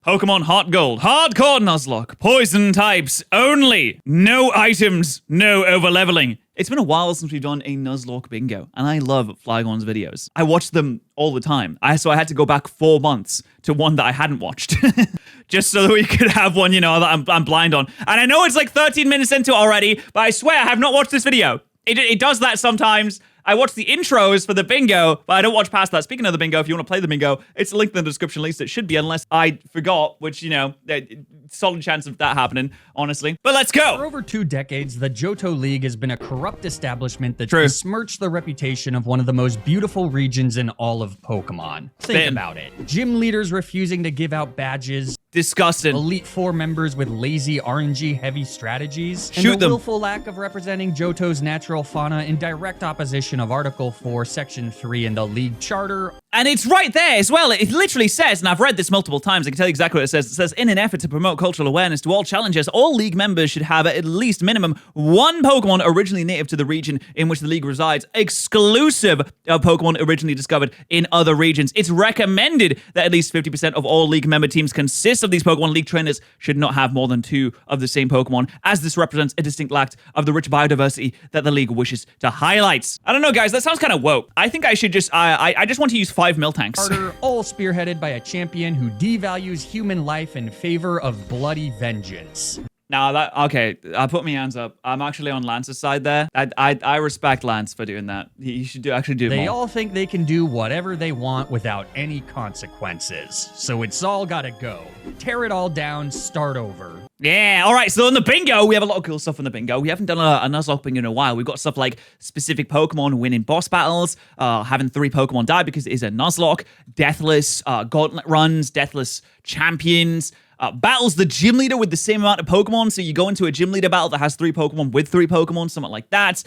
Pokemon HeartGold, Hardcore Nuzlocke, Poison types only, no items, no overleveling. It's been a while since we've done a Nuzlocke bingo, and I love Flygon's videos. I watch them all the time, so I had to go back 4 months to one that I hadn't watched, just so that we could have one, you know, that I'm blind on. And I know it's like 13 minutes into it already, but I swear I have not watched this video. It does that sometimes. I watch the intros for the bingo, but I don't watch past that. Speaking of the bingo, if you want to play the bingo, it's linked in the description. At least it should be, unless I forgot, which, you know, solid chance of that happening, honestly. But let's go! For over 2 decades, the Johto League has been a corrupt establishment that besmirched the reputation of one of the most beautiful regions in all of Pokemon. Think about it. Gym leaders refusing to give out badges. Disgusting. Elite Four members with lazy RNG-heavy strategies. Shoot and them. The willful lack of representing Johto's natural fauna in direct opposition of Article 4, Section 3 in the League Charter. And it's right there as well. It literally says, and I've read this multiple times, I can tell you exactly what it says. It says, in an effort to promote cultural awareness to all challengers, all League members should have at least minimum 1 Pokemon originally native to the region in which the League resides, exclusive of Pokemon originally discovered in other regions. It's recommended that at least 50% of all League member teams consist of these Pokemon. League trainers should not have more than 2 of the same Pokemon, as this represents a distinct lack of the rich biodiversity that the League wishes to highlight. I don't know, guys, that sounds kind of woke. I think I should just, I just want to use 5 Miltanks. Charter, all spearheaded by a champion who devalues human life in favor of bloody vengeance. Now that, okay, I put my hands up. I'm actually on Lance's side there. I respect Lance for doing that. He should actually do more. They all think they can do whatever they want without any consequences. So it's all gotta go. Tear it all down, start over. Yeah, all right, so in the bingo, we have a lot of cool stuff in the bingo. We haven't done a Nuzlocke bingo in a while. We've got stuff like specific Pokemon winning boss battles, having 3 Pokemon die because it is a Nuzlocke, deathless gauntlet runs, deathless champions, battles the gym leader with the same amount of Pokemon. So you go into a gym leader battle that has 3 Pokemon with 3 Pokemon, something like that.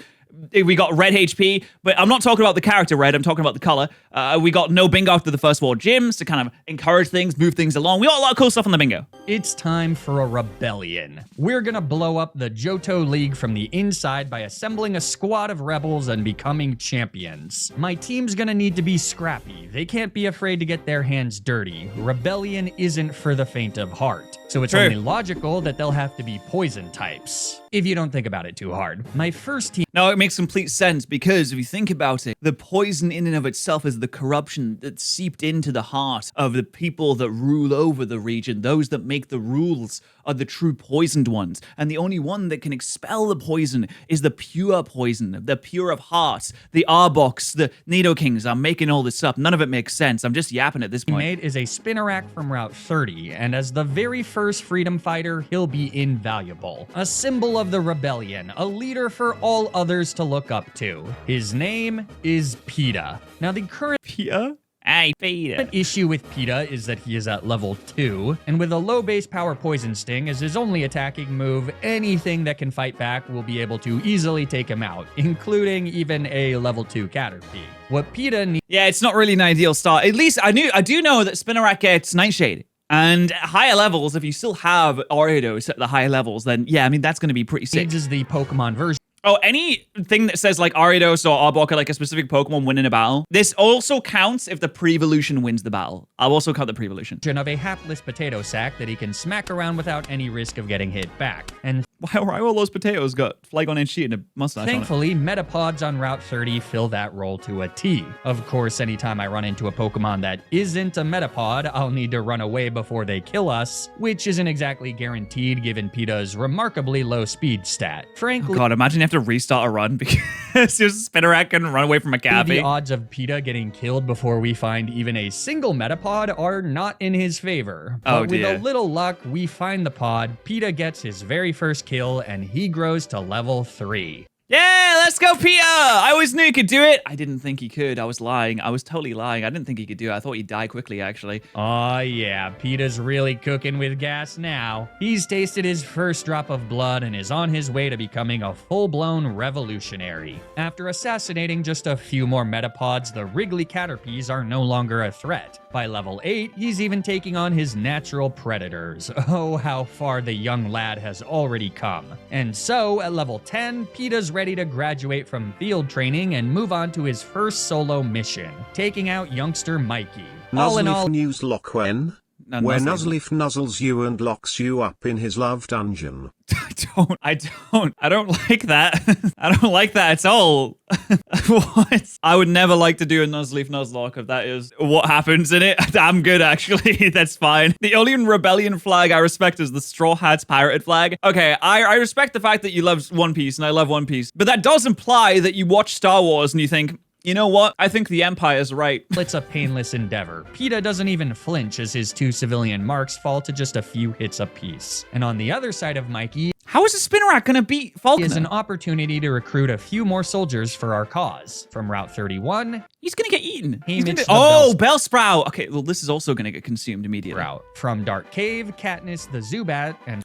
We got red HP, but I'm not talking about the character red, I'm talking about the color. We got no bingo after the first 4 gyms to kind of encourage things, move things along. We got a lot of cool stuff on the bingo. It's time for a rebellion. We're gonna blow up the Johto League from the inside by assembling a squad of rebels and becoming champions. My team's gonna need to be scrappy. They can't be afraid to get their hands dirty. Rebellion isn't for the faint of heart. So it's only logical that they'll have to be poison types. If you don't think about it too hard. My first team... No, it makes complete sense, because if you think about it, the poison in and of itself is the corruption that seeped into the heart of the people that rule over the region. Those that make the rules are the true poisoned ones. And the only one that can expel the poison is the pure poison, the pure of heart. The Arboks, the Nidokings. I'm making all this up. None of it makes sense. I'm just yapping at this point. Mate is a Spinarak from Route 30, and as the very first freedom fighter, he'll be invaluable. A symbol of the rebellion, a leader for all others to look up to. His name is PETA. Now the current Hey, PETA. issue with PETA is that he is at level 2, and with a low base power Poison Sting as his only attacking move, anything that can fight back will be able to easily take him out, including even a level 2 Caterpie. What PETA needs... Yeah, it's not really an ideal start. At least I do know that Spinarak gets Nightshade. And at higher levels, if you still have Ariados at the higher levels, then yeah, I mean, that's going to be pretty sick. Needs is the Pokemon version. Oh, anything that says like Ariados or Arbok or like a specific Pokemon winning a battle, this also counts if the pre-evolution wins the battle. I'll also count the pre-evolution. Of a hapless potato sack that he can smack around without any risk of getting hit back. And why all those potatoes got Flygon and Sheet and a mustache thankfully, Metapods on Route 30 fill that role to a T. Of course, anytime I run into a Pokemon that isn't a Metapod, I'll need to run away before they kill us, which isn't exactly guaranteed given PETA's remarkably low speed stat. Frankly, oh God, imagine you have to restart a run because your Spinarak can run away from a Cappy. The odds of PETA getting killed before we find even a single Metapod are not in his favor. But with a little luck, we find the pod, PETA gets his very first kill, and he grows to level 3. Yeah, let's go, PETA! I always knew he could do it. I didn't think he could. I was lying. I was totally lying. I didn't think he could do it. I thought he'd die quickly, actually. Oh, yeah. PETA's really cooking with gas now. He's tasted his first drop of blood and is on his way to becoming a full-blown revolutionary. After assassinating just a few more Metapods, the Wriggly Caterpies are no longer a threat. By level 8, he's even taking on his natural predators. Oh, how far the young lad has already come. And so, at level 10, PETA's ready to graduate from field training and move on to his first solo mission, taking out youngster Mikey. All in all, Nuzlocke when? Where Nuzleaf nuzzles you and locks you up in his love dungeon. I don't like that. I don't like that at all. What? I would never like to do a Nuzleaf Nuzlocke if that is what happens in it. I'm good, actually. That's fine. The only rebellion flag I respect is the Straw Hats pirated flag. Okay, I respect the fact that you love One Piece, and I love One Piece. But that does imply that you watch Star Wars and you think, you know what? I think the Empire's right. It's a painless endeavor. PETA doesn't even flinch as his 2 civilian marks fall to just a few hits apiece. And on the other side of Mikey, how is a spin rack gonna beat Falconer? Is an opportunity to recruit a few more soldiers for our cause. From Route 31, he's gonna get eaten. Oh, Bellsprout. Okay, well, this is also gonna get consumed immediately. Route. From Dark Cave, Katniss the Zubat, and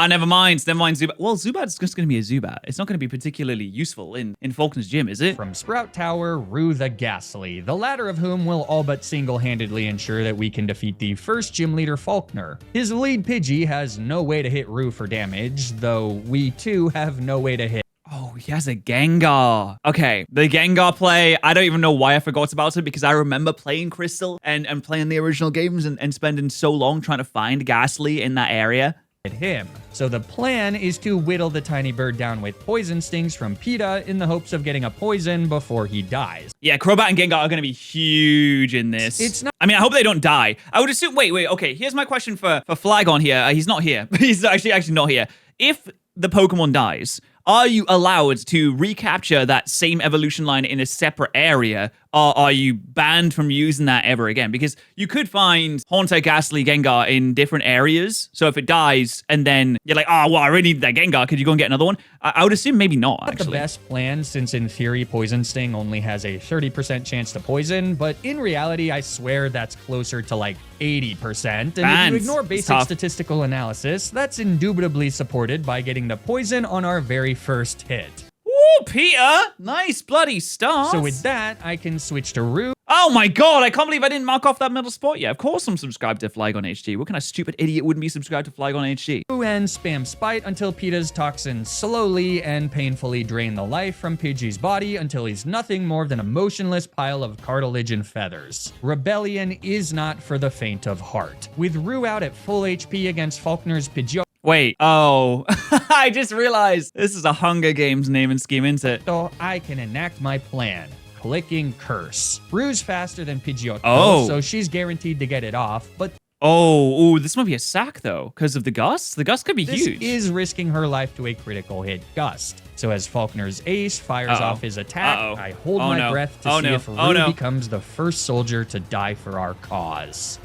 never mind Zubat. Well, Zubat's just gonna be a Zubat. It's not gonna be particularly useful in Falconer's gym, is it? From Sprout Tower, Rue the Ghastly, the latter of whom will all but single-handedly ensure that we can defeat the first gym leader, Faulkner. His lead Pidgey has no way to hit Rue for damage, though we too have no way to hit. Oh, he has a Gengar. Okay, the Gengar play, I don't even know why I forgot about it, because I remember playing Crystal and playing the original games and spending so long trying to find Ghastly in that area. Him. So the plan is to whittle the tiny bird down with poison stings from PETA in the hopes of getting a poison before he dies. Yeah, Crobat and Gengar are going to be huge in this. It's not. I mean, I hope they don't die. I would assume. Wait. Okay, here's my question for Flagon here. He's not here. He's actually not here. If the Pokemon dies, are you allowed to recapture that same evolution line in a separate area, or are you banned from using that ever again? Because you could find Haunter, Ghastly, Gengar in different areas. So if it dies and then you're like, oh, well, I really need that Gengar, could you go and get another one? I would assume maybe not, actually. The best plan, since in theory, Poison Sting only has a 30% chance to poison, but in reality, I swear that's closer to like 80%. And if you ignore basic statistical analysis, that's indubitably supported by getting the poison on our very first hit. Ooh, Peter! Nice bloody start. So with that, I can switch to Rue. Oh my god, I can't believe I didn't mark off that middle spot yet. Of course I'm subscribed to Flygon HG. What kind of stupid idiot wouldn't be subscribed to Flygon HG? And spam Spite until PETA's toxins slowly and painfully drain the life from Pidgey's body until he's nothing more than a motionless pile of cartilage and feathers. Rebellion is not for the faint of heart. With Rue out at full HP against Faulkner's Pidgeot. Wait, oh, I just realized this is a Hunger Games naming scheme, isn't it? So I can enact my plan. Clicking Curse. Rue's faster than Pidgeot, so she's guaranteed to get it off, but ooh, this might be a sack, though, because of the Gust. The Gust could be huge. This is risking her life to a critical hit Gust. So as Faulkner's ace fires off his attack, I hold my breath to see if Rue becomes the first soldier to die for our cause.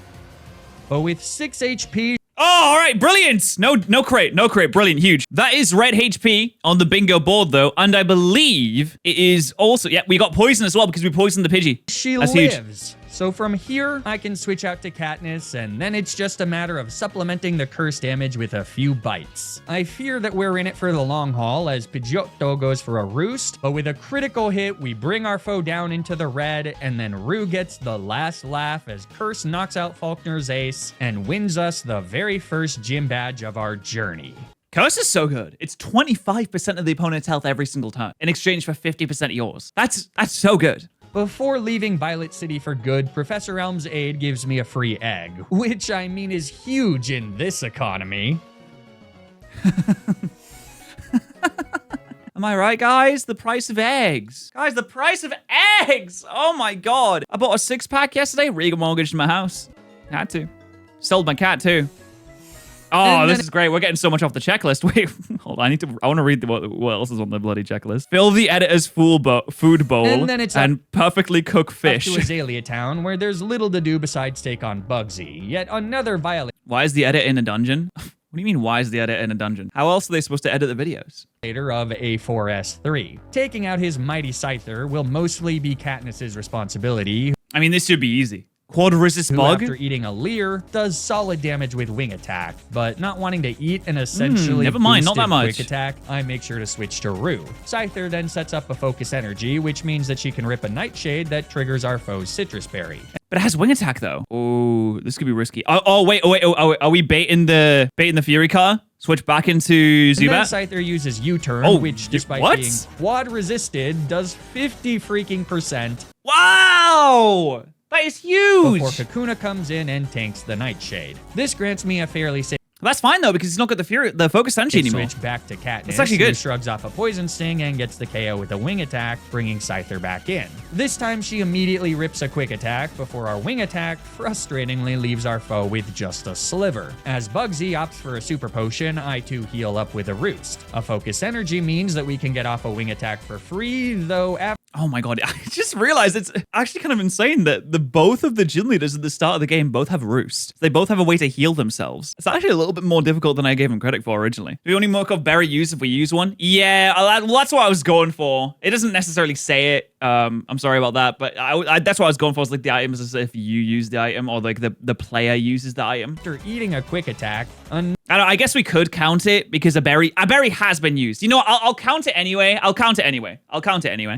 But with 6 HP... Oh, all right, brilliant. No crate, brilliant, huge. That is red HP on the bingo board, though, and I believe it is also, we got poison as well because we poisoned the Pidgey. She lives. Huge. So from here, I can switch out to Katniss, and then it's just a matter of supplementing the curse damage with a few bites. I fear that we're in it for the long haul, as Pidgeotto goes for a roost, but with a critical hit, we bring our foe down into the red, and then Rue gets the last laugh as Curse knocks out Faulkner's ace and wins us the very first gym badge of our journey. Curse is so good. It's 25% of the opponent's health every single time in exchange for 50% of yours. That's so good. Before leaving Violet City for good, Professor Elm's aide gives me a free egg, which I mean is huge in this economy. Am I right, guys? The price of eggs. Guys, the price of eggs! Oh my god. I bought a 6-pack yesterday, remortgaged my house. Had to. Sold my cat too. Oh, this is great. We're getting so much off the checklist. Wait, hold on. I want to read what else is on the bloody checklist. Fill the editor's food bowl and perfectly cook fish. Up to Azalea Town, where there's little to do besides take on Bugsy. Yet another Violet. Why is the edit in a dungeon? What do you mean, why is the edit in a dungeon? How else are they supposed to edit the videos? Of A4S3. Taking out his mighty Scyther will mostly be Katniss's responsibility. I mean, this should be easy. Quad resist bug? After eating a Leer, does solid damage with wing attack, but not wanting to eat an essentially never mind, not that much. quick attack, I make sure to switch to Rue. Scyther then sets up a focus energy, which means that she can rip a Nightshade that triggers our foe's Citrus Berry. But it has wing attack though. Oh, this could be risky. Wait, are we baiting the Fury car? Switch back into Zubat? And then Scyther uses U-turn, which despite being quad resisted, does 50 freaking %. Wow! That is huge! Before Kakuna comes in and tanks the Nightshade. This grants me a fairly safe That's fine though, because he's not got the focus energy anymore. switch back to Katniss, That's actually good. who shrugs off a poison sting and gets the KO with a wing attack, bringing Scyther back in. This time she immediately rips a quick attack before our wing attack frustratingly leaves our foe with just a sliver. As Bugsy opts for a super potion, I too heal up with a roost. A focus energy means that we can get off a wing attack for free, though after Oh my god, I just realized it's actually kind of insane that both of the gym leaders at the start of the game both have roost. They both have a way to heal themselves. It's actually a little bit more difficult than I gave them credit for originally. Do we only mark off berry use if we use one? Yeah, well, that's what I was going for. It doesn't necessarily say it. I'm sorry about that, but that's what I was going for. Is like the items as if you use the item or like the player uses the item. after eating a quick attack, I guess we could count it because a berry has been used. You know what? I'll count it anyway. I'll count it anyway.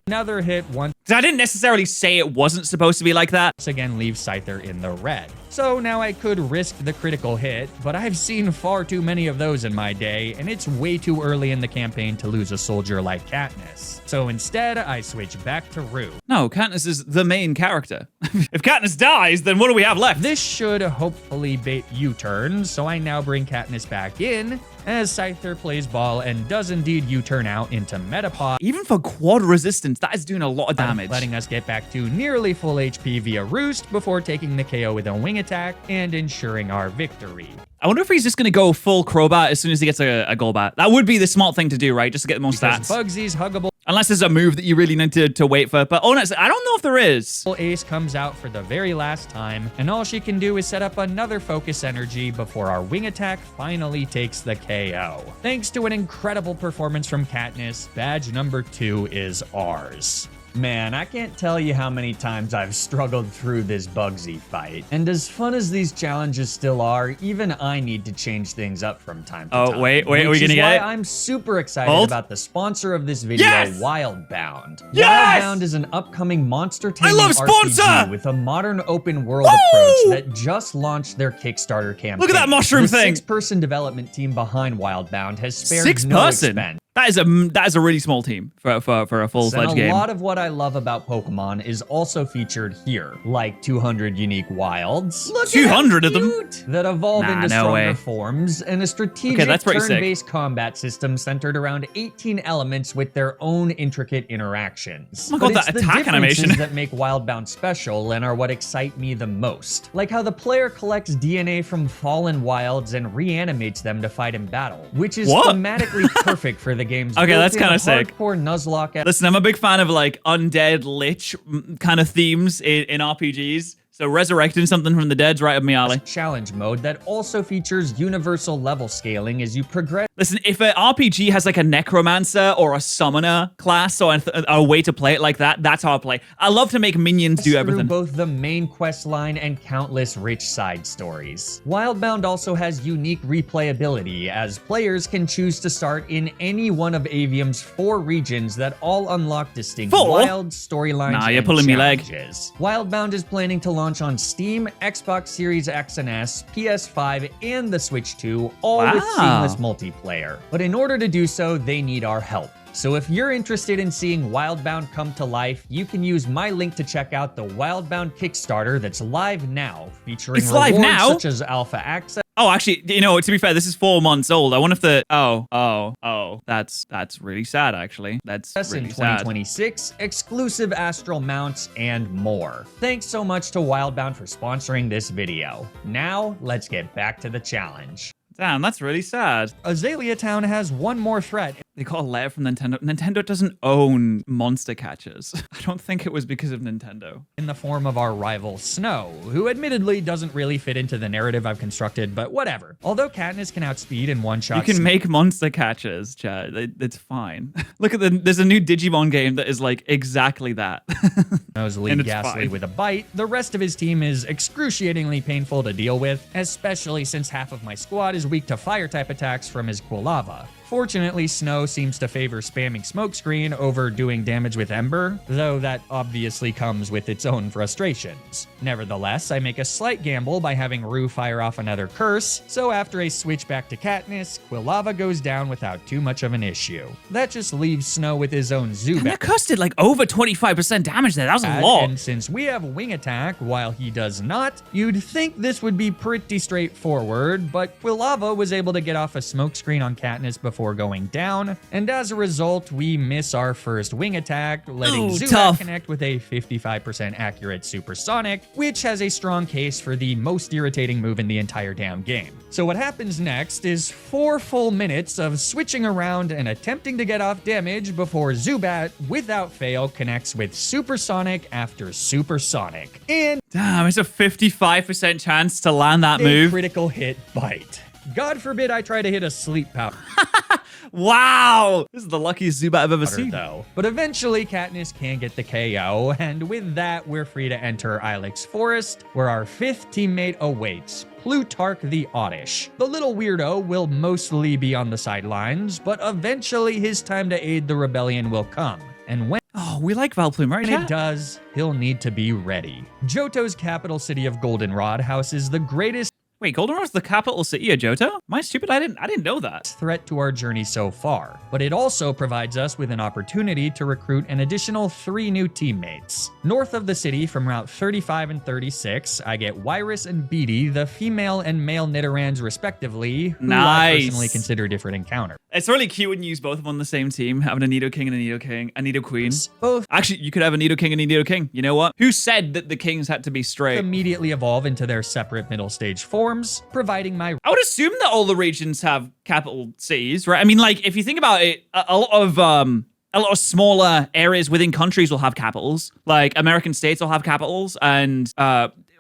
another hit once Because I didn't necessarily say it wasn't supposed to be like that. again leaves Scyther in the red. So now I could risk the critical hit, but I've seen far too many of those in my day, and it's way too early in the campaign to lose a soldier like Katniss. So instead, I switch back to Rue. No, Katniss is the main character. If Katniss dies, then what do we have left? This should hopefully bait U-turn, so I now bring Katniss back in, as Scyther plays ball and does indeed U-turn out into Metapod, Even for quad resistance, that is doing a lot of damage. letting us get back to nearly full HP via Roost before taking the KO with a wing attack and ensuring our victory. I wonder if he's just going to go full Crobat as soon as he gets a Golbat. That would be the smart thing to do, right? Just to get the most Because stats. Bugsy's huggable Unless there's a move that you really need to wait for. But honestly, I don't know if there is. ace comes out for the very last time, and all she can do is set up another focus energy before our wing attack finally takes the KO. Thanks to an incredible performance from Katniss, badge number 2 is ours. Man, I can't tell you how many times I've struggled through this Bugsy fight. And as fun as these challenges still are, even I need to change things up from time to time. Oh, wait, are we which gonna is get why it? I'm super excited Hold. about the sponsor of this video, Yes! Wildbound. Yes! Wildbound is an upcoming monster taming love RPG sponsor! with a modern open world Woo! approach that just launched their Kickstarter campaign. Look at that mushroom the thing! 6-person development team behind Wildbound has spared Six no person. expense. That is a really small team for a full-fledged And game. a lot of what I love about Pokemon is also featured here, like 200 unique wilds. Look 200 of them? that evolve Nah, into no stronger way. forms, and a strategic Okay, that's pretty sick. turn-based combat system centered around 18 elements with their own intricate interactions. Oh my God, But that it's the attack differences animation. that make Wildbound special and are what excite me the most. Like how the player collects DNA from fallen wilds and reanimates them to fight in battle, which is What? thematically perfect for the game's Okay, that's built-in kinda sick. hardcore Nuzlocke. Listen, I'm a big fan of like undead lich kind of themes in RPGs. So resurrecting something from the dead's right up my alley. Challenge mode that also features universal level scaling as you progress Listen, if an RPG has like a necromancer or a summoner class or a way to play it like that, that's how I play. I love to make minions do through everything. both the main quest line and countless rich side stories. Wildbound also has unique replayability, as players can choose to start in any one of Avium's 4 regions that all unlock distinct 4? wild storylines Nah, you're and pulling me leg. challenges. Wildbound is planning to launch on Steam, Xbox Series X and S, PS5, and the Switch 2, all with Wow. seamless multiplayer. But in order to do so, they need our help. So if you're interested in seeing Wildbound come to life, you can use my link to check out the Wildbound Kickstarter that's live now, featuring It's live rewards now? such as alpha access. Oh, actually, you know, to be fair, this is 4 months old. I wonder if that's really sad, actually. That's in really sad. 2026, exclusive astral mounts, and more. Thanks so much to Wildbound for sponsoring this video. Now, let's get back to the challenge. Damn, that's really sad. Azalea Town has one more threat They got a letter from Nintendo. Nintendo doesn't own monster catchers. I don't think it was because of Nintendo. in the form of our rival Snow, who admittedly doesn't really fit into the narrative I've constructed, but whatever. Although Katniss can outspeed in one shot, You can make monster catchers, Chad. It's fine. Look at there's a new Digimon game that is like exactly that. Snow's And lead it's Ghastly fine. with a bite. The rest of his team is excruciatingly painful to deal with, especially since half of my squad is weak to fire type attacks from his Quilava. Unfortunately, Snow seems to favor spamming Smokescreen over doing damage with Ember, though that obviously comes with its own frustrations. Nevertheless, I make a slight gamble by having Rue fire off another curse, so after a switch back to Katniss, Quilava goes down without too much of an issue. That just leaves Snow with his own And Zubat. that curse did like over 25% damage there. That was a lot. And since we have Wing Attack while he does not, you'd think this would be pretty straightforward, but Quilava was able to get off a Smokescreen on Katniss before going down, and as a result, we miss our first Wing Attack, letting Ooh, Zubat tough. connect with a 55% accurate Supersonic, which has a strong case for the most irritating move in the entire damn game. So what happens next is 4 full minutes of switching around and attempting to get off damage before Zubat, without fail, connects with Supersonic after Supersonic. And Damn, it's a 55% chance to land that a move. critical hit bite. God forbid I try to hit a sleep powder. Wow. This is the luckiest Zubat I've ever seen. Though. But eventually, Katniss can get the KO, and with that, we're free to enter Ilex Forest, where our 5th teammate awaits, Plutarch the Oddish. The little weirdo will mostly be on the sidelines, but eventually his time to aid the rebellion will come. And when Oh, we like Valplume, right? it does, he'll need to be ready. Johto's capital city of Goldenrod houses the greatest Wait, Goldenrod's the capital city of Johto? Am I stupid? I didn't know that. threat to our journey so far, but it also provides us with an opportunity to recruit an additional 3 new teammates. North of the city from Route 35 and 36, I get Wyrus and Beatty, the female and male Nidorans respectively, who I Nice. personally consider different encounters. It's really cute when you use both of them on the same team, having a Nidoking and a Nido Queen. Both Actually, you could have a Nidoking and a Nido King. You know what? Who said that the kings had to be straight? immediately evolve into their separate middle stage forms, providing my I would assume that all the regions have capital cities, right? I mean, like, if you think about it, a lot of smaller areas within countries will have capitals. Like, American states will have capitals, and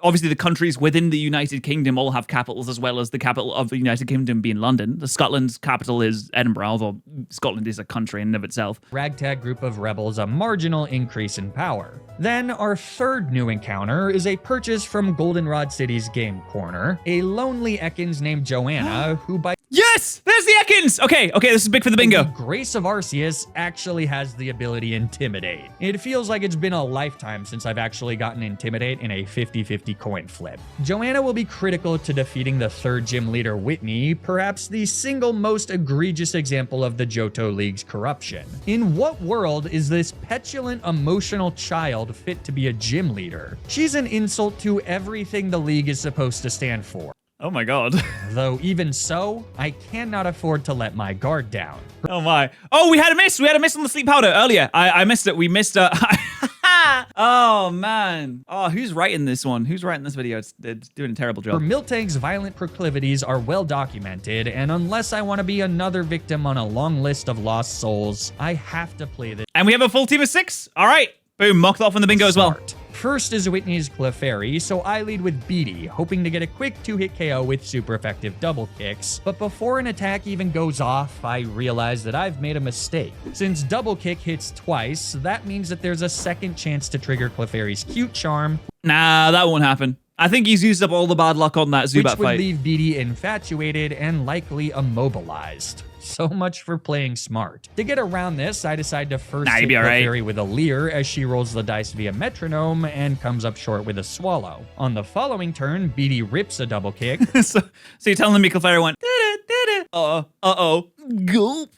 obviously the countries within the United Kingdom all have capitals, as well as the capital of the United Kingdom being London. The Scotland's capital is Edinburgh, although Scotland is a country in and of itself. ragtag group of rebels a marginal increase in power. Then our 3rd new encounter is a purchase from Goldenrod City's game corner, a lonely Ekans named Joanna, who by Yes! There's the Ekans! Okay, this is big for the bingo. the grace of Arceus actually has the ability Intimidate. It feels like it's been a lifetime since I've actually gotten Intimidate in a 50-50 coin flip. Joanna will be critical to defeating the 3rd gym leader Whitney, perhaps the single most egregious example of the Johto League's corruption. In what world is this petulant, emotional child fit to be a gym leader? She's an insult to everything the league is supposed to stand for. Oh my god. Though even so, I cannot afford to let my guard down. Oh my. Oh, we had a miss. We had a miss on the sleep powder earlier. I missed it. We missed oh man. Oh, who's writing this one? Who's writing this video? It's doing a terrible For job. Miltank's violent proclivities are well documented, and unless I want to be another victim on a long list of lost souls, I have to play this And we have a full team of 6. All right. Boom. Mocked off on the bingo as well. smart. First is Whitney's Clefairy, so I lead with Beatty, hoping to get a quick 2-hit KO with super effective double kicks. But before an attack even goes off, I realize that I've made a mistake. Since double kick hits twice, that means that there's a second chance to trigger Clefairy's cute charm, Nah, that won't happen. I think he's used up all the bad luck on that which Zubat would fight. leave Beatty infatuated and likely immobilized. So much for playing smart. To get around this, I decide to first Nah, hit you'll be all right. Clefairy with a leer as she rolls the dice via metronome and comes up short with a swallow. On the following turn, Beatty rips a double kick, so you're telling me Clefairy went, uh-oh, gulp.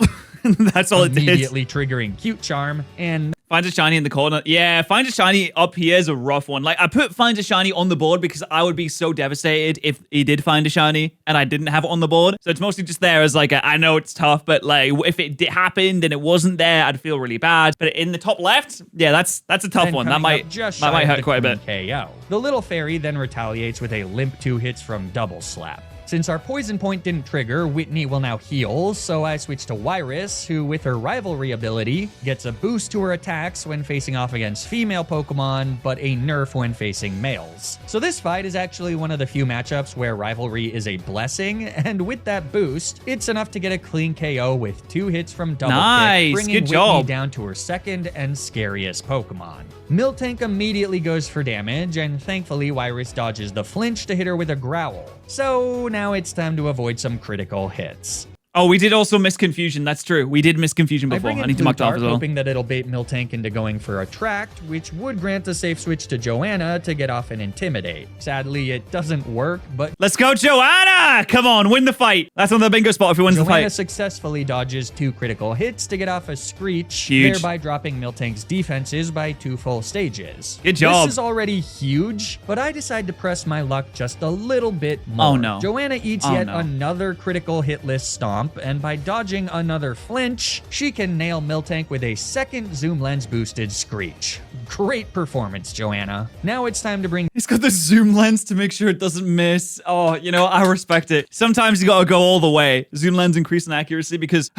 That's all it did. immediately triggering cute charm, and Finds a shiny in the corner. Yeah, finds a shiny up here is a rough one. Like, I put finds a shiny on the board because I would be so devastated if he did find a shiny and I didn't have it on the board. So it's mostly just there as like, I know it's tough, but like, if it happened and it wasn't there, I'd feel really bad. But in the top left, yeah, that's a tough then one. That coming might up just that shy might of hurt the quite a bit. clean KO. The little fairy then retaliates with a limp 2 hits from double slap. Since our poison point didn't trigger, Whitney will now heal, so I switch to Wyrus, who with her rivalry ability, gets a boost to her attacks when facing off against female Pokemon, but a nerf when facing males. So this fight is actually one of the few matchups where rivalry is a blessing, and with that boost, it's enough to get a clean KO with 2 hits from double Nice, kick, bringing good Whitney job. down to her second and scariest Pokemon. Miltank immediately goes for damage, and thankfully Wyrus dodges the flinch to hit her with a growl. So now it's time to avoid some critical hits. Oh, we did also miss Confusion. That's true. We did miss Confusion before. I need to mark that off as well. Hoping that it'll bait Miltank into going for Attract, which would grant a safe switch to Joanna to get off and Intimidate. Sadly, it doesn't work, but... Let's go, Joanna! Come on, win the fight. That's on the bingo spot if he wins the Joanna fight. successfully dodges 2 critical hits to get off a Screech, Huge. thereby dropping Miltank's defenses by 2 full stages. Good job. This is already huge, but I decide to press my luck just a little bit more. Oh, no. Joanna eats yet another critical hitless stomp, and by dodging another flinch, she can nail Miltank with a second zoom lens boosted Screech. Great performance, Joanna. Now it's time to bring... He's got the zoom lens to make sure it doesn't miss. Oh, you know, I respect it. Sometimes you gotta go all the way. Zoom lens increase in accuracy because,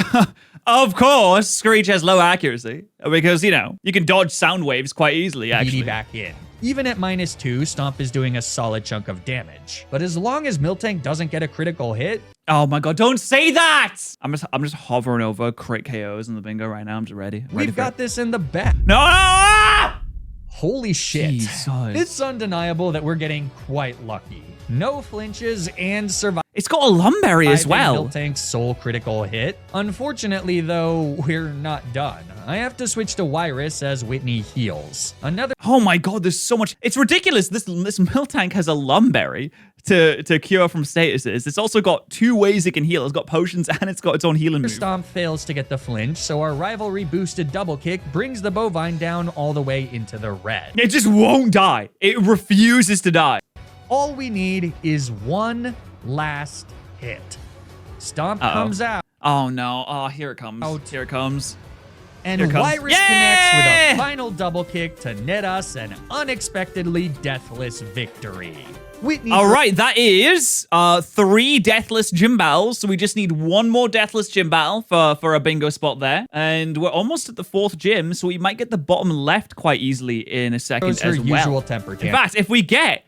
of course, Screech has low accuracy. Because, you know, you can dodge sound waves quite easily, actually. back in. Even at -2, Stomp is doing a solid chunk of damage. But as long as Miltank doesn't get a critical hit... Oh my god, don't say that! I'm just hovering over crit KOs in the bingo right now. I'm just ready. We've got this in the back. No! Ah! Holy shit. Jesus. It's undeniable that we're getting quite lucky. No flinches and survive. It's got a Lumberry as well. Miltank's sole critical hit. Unfortunately, though, we're not done. I have to switch to Wyrus as Whitney heals. Oh my god, there's so much. It's ridiculous. This Miltank has a Lumberry to cure from statuses. It's also got 2 ways it can heal. It's got potions and it's got its own healing move. Stomp fails to get the flinch, so our rivalry boosted double kick brings the bovine down all the way into the red. It just won't die. It refuses to die. All we need is one last hit. Stomp comes out. Oh no. Oh, here it comes. Here it comes. And Wyrus connects with a final double kick to net us an unexpectedly deathless victory. Whitney. All right, that is 3 deathless gym battles. So we just need 1 more deathless gym battle for a bingo spot there. And we're almost at the 4th gym, so we might get the bottom left quite easily in a second as well. Usual temper In fact, if we get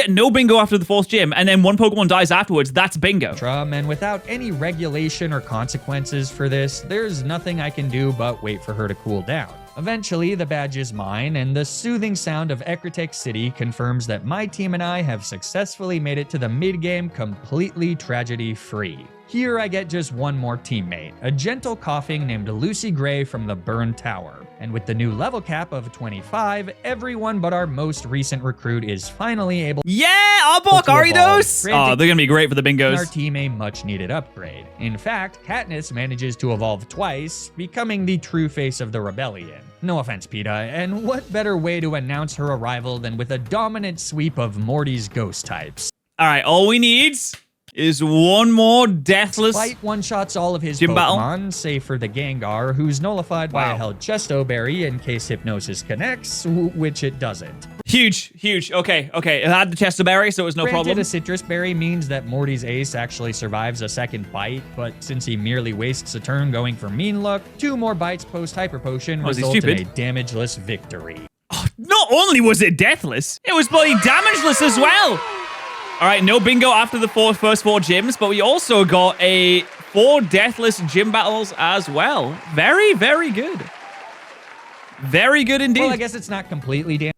no bingo after the 4th gym and then 1 Pokemon dies afterwards, that's bingo. And without any regulation or consequences for this, there's nothing I can do but wait for her to cool down. Eventually, the badge is mine, and the soothing sound of Ecruteak City confirms that my team and I have successfully made it to the mid-game completely tragedy-free. Here I get just 1 more teammate, a gentle coughing named Lucy Gray from the Burn Tower. And with the new level cap of 25, everyone but our most recent recruit is finally able Arbok, Aridos! Oh, they're gonna be great for the bingos. Our team a much-needed upgrade. In fact, Katniss manages to evolve twice, becoming the true face of the rebellion. No offense, PETA, and what better way to announce her arrival than with a dominant sweep of Morty's ghost types? All right, all we need is 1 more deathless Fight one-shots all of his gym Pokemon, save for the Gengar, who's nullified by a held Chesto Berry in case Hypnosis connects, which it doesn't. Huge. Okay. It had the Chesto Berry, so it was no problem. A Citrus Berry means that Morty's ace actually survives a second bite, but since he merely wastes a turn going for Mean Look, 2 more bites post-Hyper Potion result in a damageless victory. Oh, not only was it deathless, it was bloody damageless as well. All right, no bingo after the first 4 gyms, but we also got 4 deathless gym battles as well. Very, very good. Very good indeed. Well, I guess it's not completely damageless.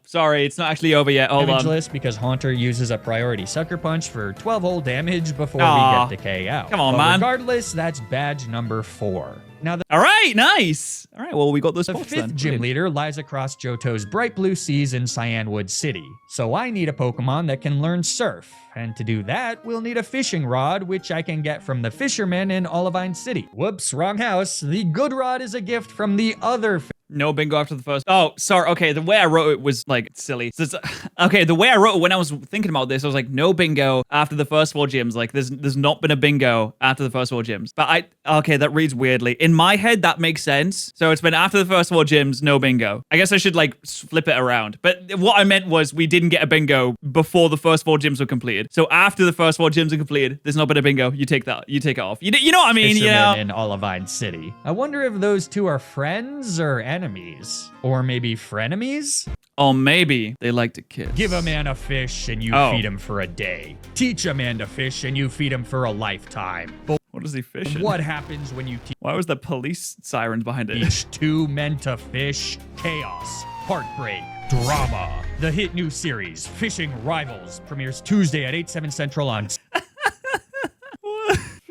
Sorry, it's not actually over yet. Hold on. Damageless because Haunter uses a priority Sucker Punch for 12 whole damage before we get the KO. Come on, man. Regardless, that's badge number 4. Now, all right, nice. All right, well, we got those The spots 5th then. gym leader lies across Johto's bright blue seas in Cyanwood City. So I need a Pokemon that can learn Surf. And to do that, we'll need a fishing rod, which I can get from the fisherman in Olivine City. Whoops, wrong house. The good rod is a gift from the other No bingo after the first. Oh, sorry. Okay, the way I wrote it was like silly. So okay, the way I wrote it when I was thinking about this, I was like, no bingo after the first 4 gyms. Like, there's not been a bingo after the first 4 gyms. But that reads weirdly. In my head, that makes sense. So it's been after the first 4 gyms, no bingo. I guess I should like flip it around. But what I meant was we didn't get a bingo before the first 4 gyms were completed. So after the first 4 gyms are completed, there's not been a bingo. You take that. You take it off. You know what I mean? Fisherman in Olivine City. I wonder if those 2 are friends or enemies, or maybe frenemies. Or maybe they like to kiss. Give a man a fish and you feed him for a day. Teach a man to fish and you feed him for a lifetime. But what is he fishing? What happens when you Why was the police sirens behind it? teach 2 men to fish? Chaos, heartbreak, drama. The hit new series, Fishing Rivals, premieres Tuesday at 8/7 Central on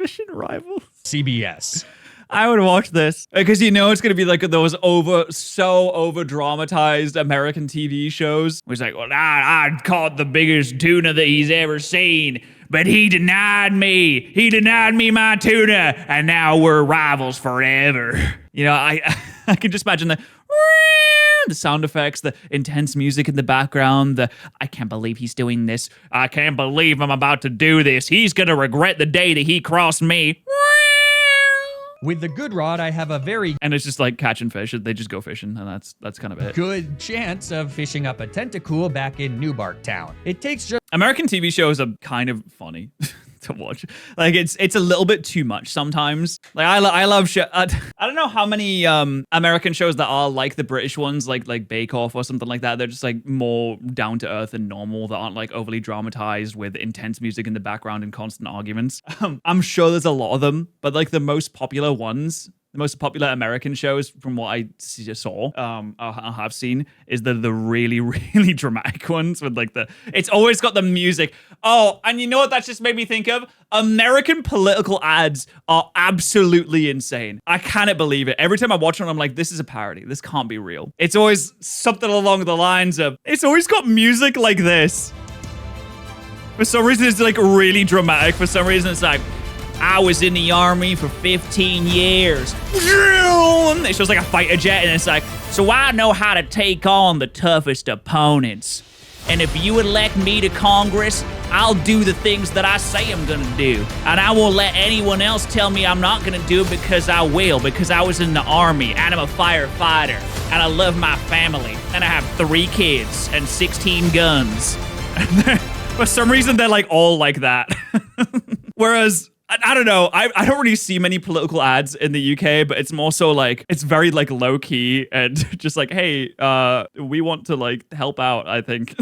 Fishing Rivals. CBS. I would watch this because you know it's gonna be like those over dramatized American TV shows. Where it's like, well, I caught the biggest tuna that he's ever seen, but he denied me. He denied me my tuna, and now we're rivals forever. You know, I can just imagine the sound effects, the intense music in the background, I can't believe he's doing this. I can't believe I'm about to do this. He's gonna regret the day that he crossed me. With the good rod, I have a very And it's just like catching fish. They just go fishing, and that's kind of it. good chance of fishing up a tentacool back in Newbark Town. It takes just American TV shows are kind of funny to watch. Like it's a little bit too much sometimes. Like I love I don't know how many American shows that are like the British ones, like Bake Off or something like that. They're just like more down to earth and normal. That aren't like overly dramatized with intense music in the background and constant arguments. I'm sure there's a lot of them, but like the most popular ones. The most popular American shows, from what I saw, I have seen, is the really, really dramatic ones with like it's always got the music. Oh, and you know what that just made me think of? American political ads are absolutely insane. I cannot believe it. Every time I watch one, I'm like, this is a parody. This can't be real. It's always something along the lines of, it's always got music like this. For some reason, it's like really dramatic. For some reason, it's like, I was in the army for 15 years. It shows like a fighter jet, and it's like, so I know how to take on the toughest opponents. And if you elect me to Congress, I'll do the things that I say I'm gonna do. And I won't let anyone else tell me I'm not gonna do it, because I will, because I was in the army, and I'm a firefighter, and I love my family, and I have 3 kids and 16 guns. For some reason, they're like all like that. Whereas, I don't know. I don't really see many political ads in the UK, but it's more so like, it's very like low key and just like, hey, we want to like help out, I think.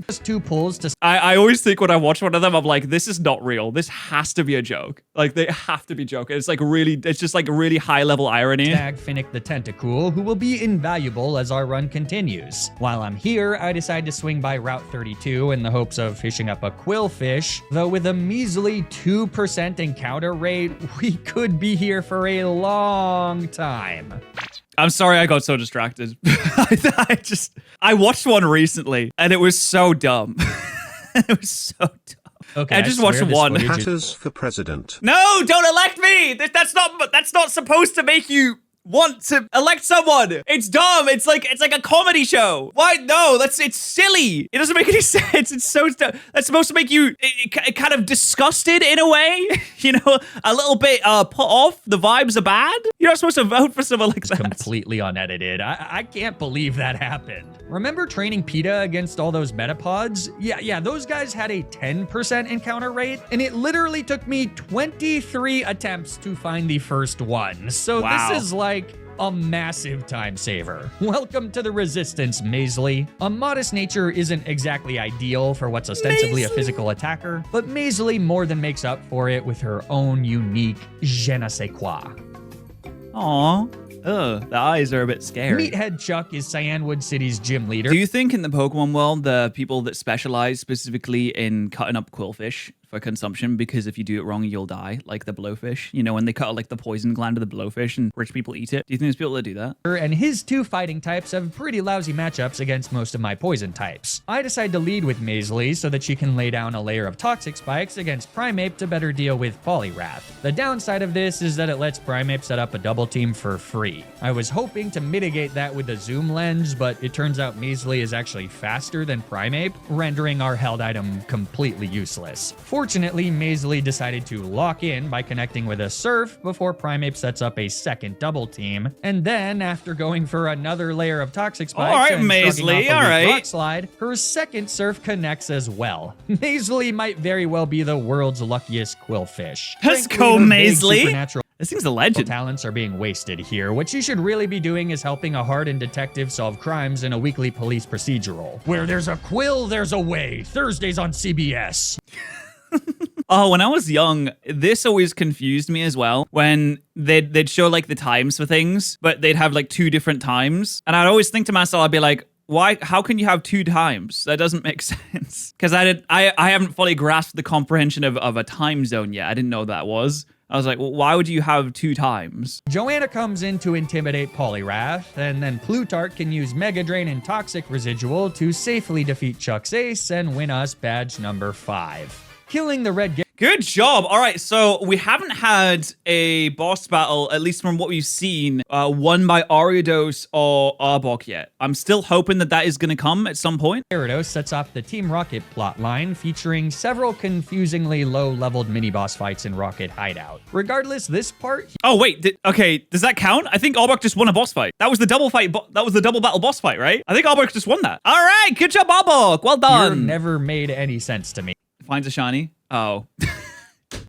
just 2 pulls to I always think when I watch one of them, I'm like, this is not real. This has to be a joke. Like they have to be joking. It's like really, it's just like really high level irony. tag Finnick the Tentacool, who will be invaluable as our run continues. While I'm here, I decide to swing by Route 32 in the hopes of fishing up a quillfish, though with a measly 2% encounter rate, we could be here for a long time. I'm sorry I got so distracted. I watched one recently and it was so dumb. It was so dumb. Okay, I just watched swear this one. footage is- Patterrz for president. No, don't elect me. That's not supposed to make you want to elect someone. It's dumb. It's like a comedy show. Why? No, it's silly. It doesn't make any sense. It's so dumb. That's supposed to make you kind of disgusted in a way. You know, a little bit put off. The vibes are bad. You're not supposed to vote for someone like that. completely unedited. I can't believe that happened. Remember training PETA against all those metapods? Yeah, those guys had a 10% encounter rate, and it literally took me 23 attempts to find the first one. So Wow. This is like a massive time saver. Welcome to the Resistance, Maisley. A modest nature isn't exactly ideal for what's ostensibly a physical attacker, but Maisley more than makes up for it with her own unique je ne sais quoi. Aw. Ugh, the eyes are a bit scary. Meathead Chuck is Cyanwood City's gym leader. Do you think in the Pokemon world, the people that specialize specifically in cutting up quillfish for consumption, because if you do it wrong, you'll die, like the blowfish, you know, when they cut out like the poison gland of the blowfish and rich people eat it? Do you think there's people that do that? And his 2 fighting types have pretty lousy matchups against most of my poison types. I decide to lead with Maisley so that she can lay down a layer of toxic spikes against Primeape to better deal with Poliwrath. The downside of this is that it lets Primeape set up a double team for free. I was hoping to mitigate that with the zoom lens, but it turns out Maisley is actually faster than Primeape, rendering our held item completely useless. Fortunately, Maisley decided to lock in by connecting with a Surf before Primeape sets up a second double team, and then after going for another layer of toxic spikes All right, and shrugging Maisley, off a all weak right. rock slide, her second Surf connects as well. Maisley might very well be the world's luckiest quillfish. Let's Frankly, go, her big Maisley. supernatural This thing's a legend. talents are being wasted here. What she should really be doing is helping a hardened detective solve crimes in a weekly police procedural. Where there's a quill, there's a way. Thursdays on CBS. Oh, when I was young, this always confused me as well. When they'd show like the times for things, but they'd have like 2 different times. And I'd always think to myself, I'd be like, why? How can you have 2 times? That doesn't make sense. Because I haven't fully grasped the comprehension of a time zone yet. I didn't know that was. I was like, well, why would you have 2 times? Joanna comes in to intimidate Poliwrath, and then Plutarch can use Mega Drain and Toxic Residual to safely defeat Chuck's Ace and win us badge number 5. Killing the red Good job. All right, so we haven't had a boss battle, at least from what we've seen, won by Ariados or Arbok yet. I'm still hoping that is going to come at some point. Gyarados sets off the Team Rocket plotline, featuring several confusingly low-leveled mini-boss fights in Rocket Hideout. Regardless, this part... Oh, wait. Okay, does that count? I think Arbok just won a boss fight. That was the double fight. That was the double battle boss fight, right? I think Arbok just won that. All right, good job, Arbok. Well done. Never made any sense to me. Finds a shiny. Oh.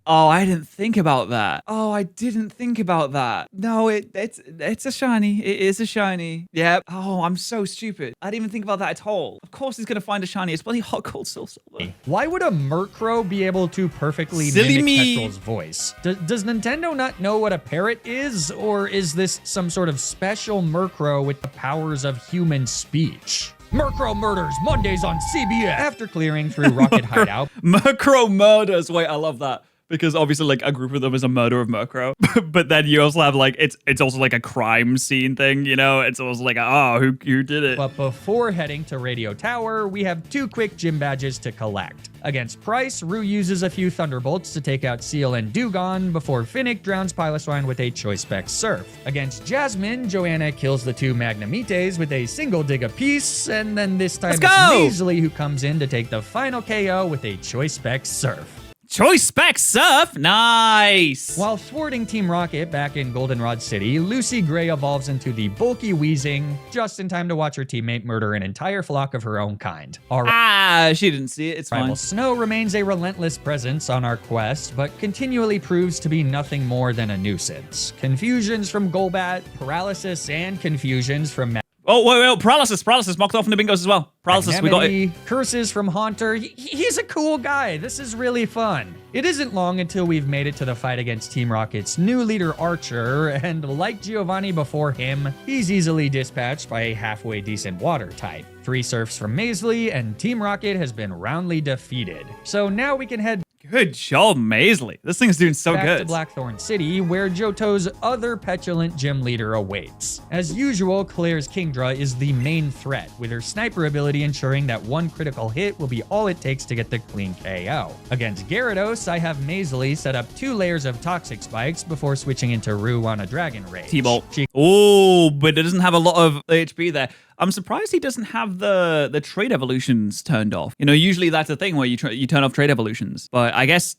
Oh, I didn't think about that. Oh, I didn't think about that. No, it's a shiny. It is a shiny. Yeah. Oh, I'm so stupid. I didn't even think about that at all. Of course he's going to find a shiny. It's bloody HeartGold Soul Silver. Why would a Murkrow be able to perfectly Silly mimic me. Petrol's voice? Does Nintendo not know what a parrot is? Or is this some sort of special Murkrow with the powers of human speech? Murkrow Murders, Mondays on CBS. After clearing through Rocket Hideout. Murkrow Murders. Wait, I love that. Because obviously, like, a group of them is a murder of Murkrow. But then you also have, like, it's also like a crime scene thing, you know? It's also like, oh, who did it? But before heading to Radio Tower, we have 2 quick gym badges to collect. Against Price, Rue uses a few Thunderbolts to take out Seal and Dewgong before Finnick drowns Piloswine with a Choice Spec Surf. Against Jasmine, Joanna kills the 2 Magnamites with a single dig apiece, and then this time it's Maisley who comes in to take the final KO with a Choice Spec Surf. Choice Spec Surf? Nice! While thwarting Team Rocket back in Goldenrod City, Lucy Gray evolves into the bulky Weezing, just in time to watch her teammate murder an entire flock of her own kind. She didn't see it. It's Rival fine. Snow remains a relentless presence on our quest, but continually proves to be nothing more than a nuisance. Confusions from Golbat, paralysis, and confusions from Oh, wait, Paralysis mocked off in the bingos as well. Paralysis, we got it. Curses from Haunter. He's a cool guy. This is really fun. It isn't long until we've made it to the fight against Team Rocket's new leader, Archer, and like Giovanni before him, he's easily dispatched by a halfway decent water type. 3 surfs from Maisley, and Team Rocket has been roundly defeated. So now we can head Good job, Maisley. This thing's doing so back good. to Blackthorn City, where Johto's other petulant gym leader awaits. As usual, Claire's Kingdra is the main threat, with her sniper ability ensuring that 1 critical hit will be all it takes to get the clean KO. Against Gyarados, I have Maisley set up 2 layers of Toxic Spikes before switching into Rue on a Dragon Rage. T-Bolt. Oh, but it doesn't have a lot of HP there. I'm surprised he doesn't have the trade evolutions turned off. You know, usually that's a thing where you turn off trade evolutions. But I guess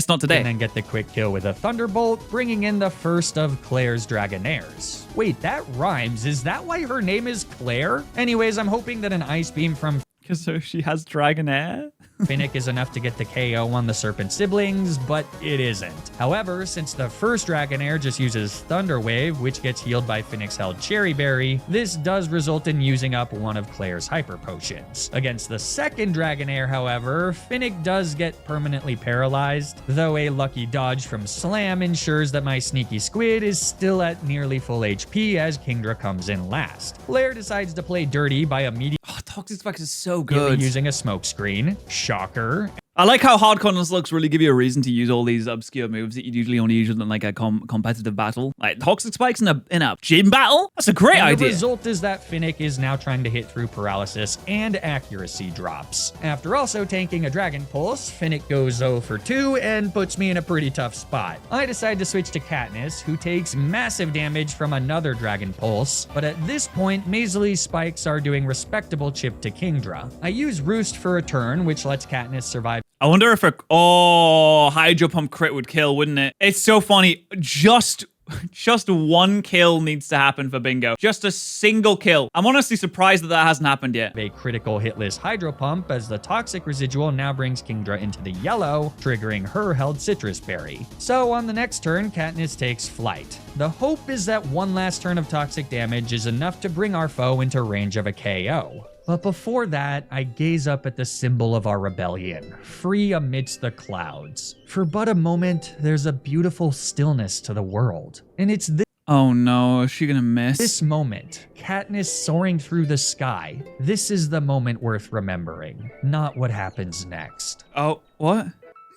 not today. And then get the quick kill with a Thunderbolt, bringing in the first of Claire's Dragonaires. Wait, that rhymes. Is that why her name is Claire? Anyways, I'm hoping that an Ice Beam from Because so she has Dragonair? Finnick is enough to get the KO on the Serpent siblings, but it isn't. However, since the first Dragonair just uses Thunder Wave, which gets healed by Finnick's held Cherry Berry, this does result in using up one of Claire's Hyper Potions. Against the second Dragonair, however, Finnick does get permanently paralyzed, though a lucky dodge from Slam ensures that my sneaky squid is still at nearly full HP as Kingdra comes in last. Claire decides to play dirty by immediately Toxic Spikes is so good. using a smoke screen. Shocker. I like how hardcore Nuzlocke really give you a reason to use all these obscure moves that you usually only use in like a competitive battle. Like Toxic Spikes in a gym battle? That's a great idea. The result is that Finnick is now trying to hit through paralysis and accuracy drops. After also tanking a Dragon Pulse, Finnick goes 0 for 2 and puts me in a pretty tough spot. I decide to switch to Katniss, who takes massive damage from another Dragon Pulse, but at this point, Maisley's spikes are doing respectable chip to Kingdra. I use Roost for a turn, which lets Katniss survive. I wonder if Hydro Pump crit would kill, wouldn't it? It's so funny. Just 1 kill needs to happen for bingo. Just a single kill. I'm honestly surprised that hasn't happened yet. A critical hitless Hydro Pump as the Toxic Residual now brings Kingdra into the yellow, triggering her held Citrus Berry. So on the next turn, Katniss takes flight. The hope is that 1 last turn of toxic damage is enough to bring our foe into range of a KO. But before that, I gaze up at the symbol of our rebellion, free amidst the clouds. For but a moment, there's a beautiful stillness to the world. And it's this Oh no, is she gonna miss? This moment, Katniss soaring through the sky, this is the moment worth remembering, not what happens next. Oh, what?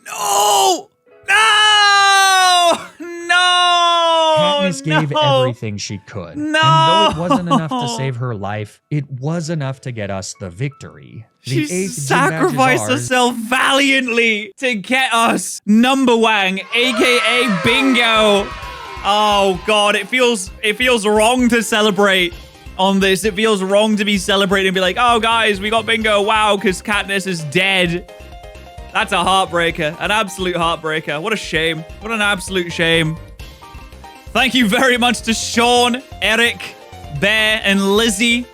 No! No! Katniss gave no. everything she could. No. And though it wasn't enough to save her life, it was enough to get us the victory. The She 8th sacrificed gym badge is ours. herself valiantly to get us Number Wang, aka Bingo. Oh God, it feels wrong to celebrate on this. It feels wrong to be celebrating and be like, oh guys, we got Bingo, wow, because Katniss is dead. That's a heartbreaker, an absolute heartbreaker. What a shame. What an absolute shame. Thank you very much to Sean, Eric, Bear, and Lizzie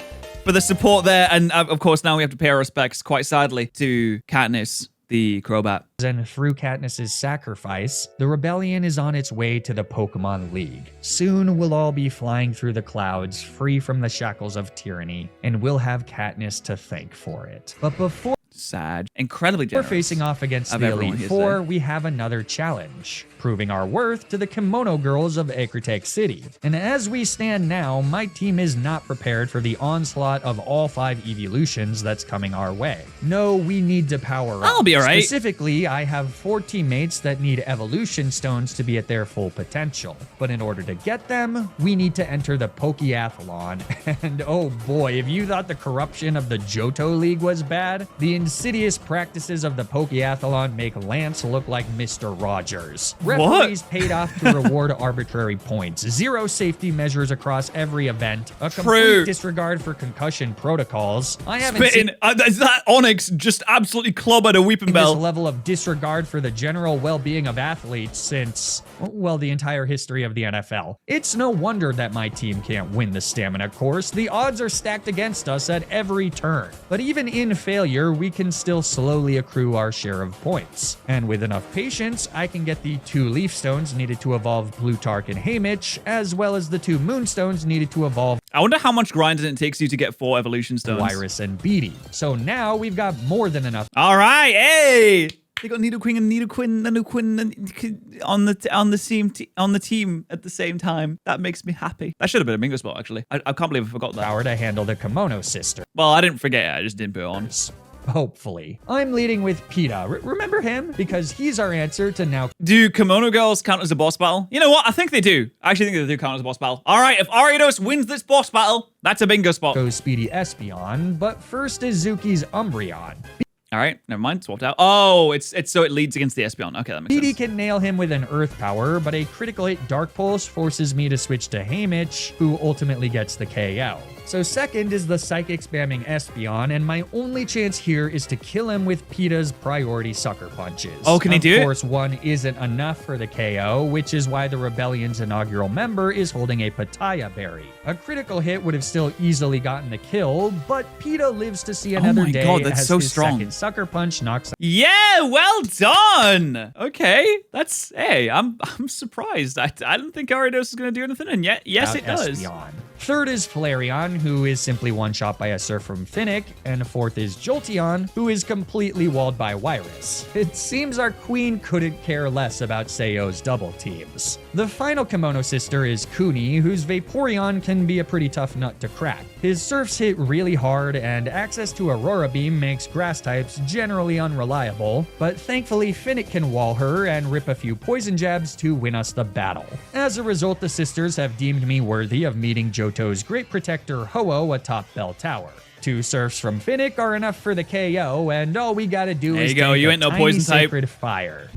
for the support there. And of course, now we have to pay our respects, quite sadly, to Katniss, the Crobat. And through Katniss's sacrifice, the rebellion is on its way to the Pokemon League. Soon we'll all be flying through the clouds, free from the shackles of tyranny, and we'll have Katniss to thank for it. But before Sad. Incredibly we're generous. facing off against of the everyone Elite here Four, today. we have another challenge, proving our worth to the Kimono Girls of Ecruteak City. And as we stand now, my team is not prepared for the onslaught of all 5 evolutions that's coming our way. No, we need to power up. I'll be all right. Specifically, I have 4 teammates that need evolution stones to be at their full potential. But in order to get them, we need to enter the Pokeathlon. And oh boy, if you thought the corruption of the Johto League was bad, the insidious practices of the Pokeathlon make Lance look like Mr. Rogers. Referees paid off to reward arbitrary points, 0 safety measures across every event, a complete disregard for concussion protocols. I haven't seen Is that Onyx just absolutely clobbered a Weeping this Bell? level of disregard for the general well-being of athletes since, well, the entire history of the NFL. It's no wonder that my team can't win the stamina course. The odds are stacked against us at every turn. But even in failure, we can still slowly accrue our share of points. And with enough patience, I can get the 2 leaf stones needed to evolve Plutarch and Haymitch, as well as the 2 moonstones needed to evolve I wonder how much grinding it takes you to get 4 evolution stones. Wyrus and Beatty. So now we've got more than enough All right, hey! They got Nidoqueen and Nidoqueen on the team at the same time. That makes me happy. That should have been a bingo spot, actually. I can't believe I forgot that. power to handle the Kimono Sister. Well, I didn't forget it. I just didn't put it on. Hopefully. I'm leading with Peta. Remember him? Because he's our answer to now Do Kimono Girls count as a boss battle? You know what? I think they do. I actually think they do count as a boss battle. All right, if Ariados wins this boss battle, that's a bingo spot. goes Speedy Espeon, but first is Zuki's Umbreon. All right, never mind. Swapped out. Oh, it's so it leads against the Espeon. Okay, that makes Speedy sense. can nail him with an Earth Power, but a critical hit Dark Pulse forces me to switch to Haymitch, who ultimately gets the KO. So second is the Psychic spamming Espeon, and my only chance here is to kill him with Peta's priority Sucker Punches. Oh, can he do it? Of course, 1 isn't enough for the KO, which is why the Rebellion's inaugural member is holding a Pataya Berry. A critical hit would have still easily gotten the kill, but Peta lives to see another my day God, that's as so his strong. second Sucker Punch knocks Yeah, well done. Okay, that's I'm surprised. I don't think Ariados is going to do anything, and yet yes, out it does. Espeon. Third is Flareon, who is simply one-shot by a Surf from Finnick, and fourth is Jolteon, who is completely walled by Wyrus. It seems our queen couldn't care less about Seiyu's double teams. The final Kimono sister is Kuni, whose Vaporeon can be a pretty tough nut to crack. His Surfs hit really hard, and access to Aurora Beam makes grass types generally unreliable, but thankfully Finnick can wall her and rip a few poison jabs to win us the battle. As a result, the sisters have deemed me worthy of meeting Johto's great protector Ho-Oh atop Bell Tower. 2 Surfs from Finnick are enough for the KO, and all we gotta do There is you go, take you a ain't no tiny poison type. sacred fire.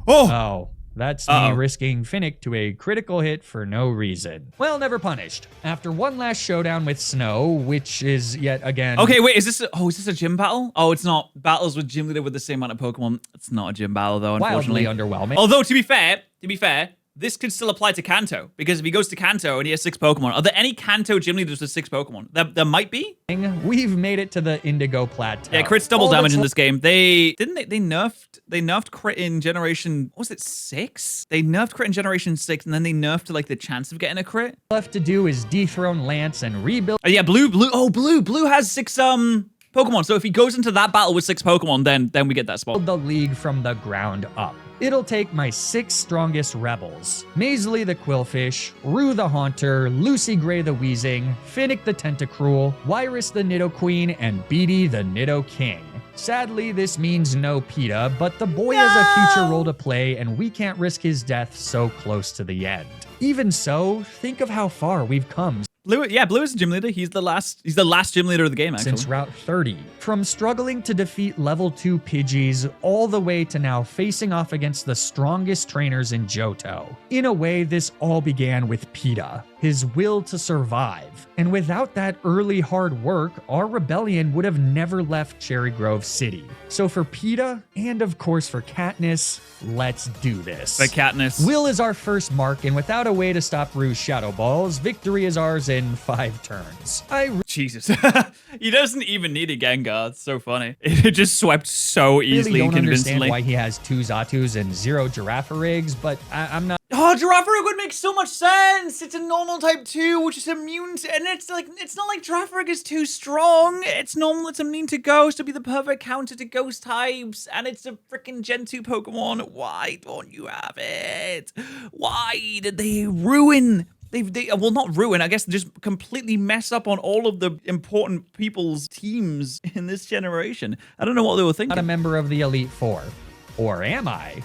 Oh, Oh, that's me risking Finnick to a critical hit for no reason. Well, never punished. After one last showdown with Snow, which is yet again... okay. Wait, is this a gym battle? Oh, it's not. Battles with gym leader with the same amount of Pokemon. It's not a gym battle though, wildly unfortunately. underwhelming. Although to be fair, this could still apply to Kanto, because if he goes to Kanto and he has 6 Pokemon, are there any Kanto gym leaders with 6 Pokemon? There might be. We've made it to the Indigo Plateau. Yeah, crits double All damage that's in this game. They nerfed crit in generation, what was it, 6? They nerfed crit in generation 6, and then they nerfed like the chance of getting a crit. left to do is dethrone Lance and rebuild Oh yeah, Blue has 6 Pokemon. So if he goes into that battle with 6 Pokemon, then we get that spot. the league from the ground up. It'll take my 6 strongest rebels: Maisley the Quillfish, Rue the Haunter, Lucy Gray the Weezing, Finnick the Tentacruel, Wyrus the Nidoqueen, and Beatty the Nidoking. Sadly, this means no PETA, but the boy has a future role to play, and we can't risk his death so close to the end. Even so, think of how far we've come. Blue is gym leader. He's the last gym leader of the game, actually. Since Route 30. From struggling to defeat level 2 Pidgeys all the way to now facing off against the strongest trainers in Johto. In a way, this all began with PETA, his will to survive. And without that early hard work, our rebellion would have never left Cherry Grove City. So for PETA, and of course for Katniss, let's do this. For Katniss. Will is our first mark, and without a way to stop Rue's Shadow Balls, victory is ours in 5 turns. Jesus. He doesn't even need a Gengar. It's so funny. It just swept so easily and don't convincingly. understand why he has 2 Zatus and 0 Giraffarigs, but I'm not. Oh, Girafarig would make so much sense. It's a normal type 2, which is immune to, and it's not like Girafarig is too strong. It's normal, it's immune to Ghost, to be the perfect counter to Ghost types, and it's a freaking Gen 2 Pokemon. Why don't you have it? Why did they ruin? Well, not ruin, I guess just completely mess up on all of the important people's teams in this generation. I don't know what they were thinking. Not a member of the Elite Four. Or am I?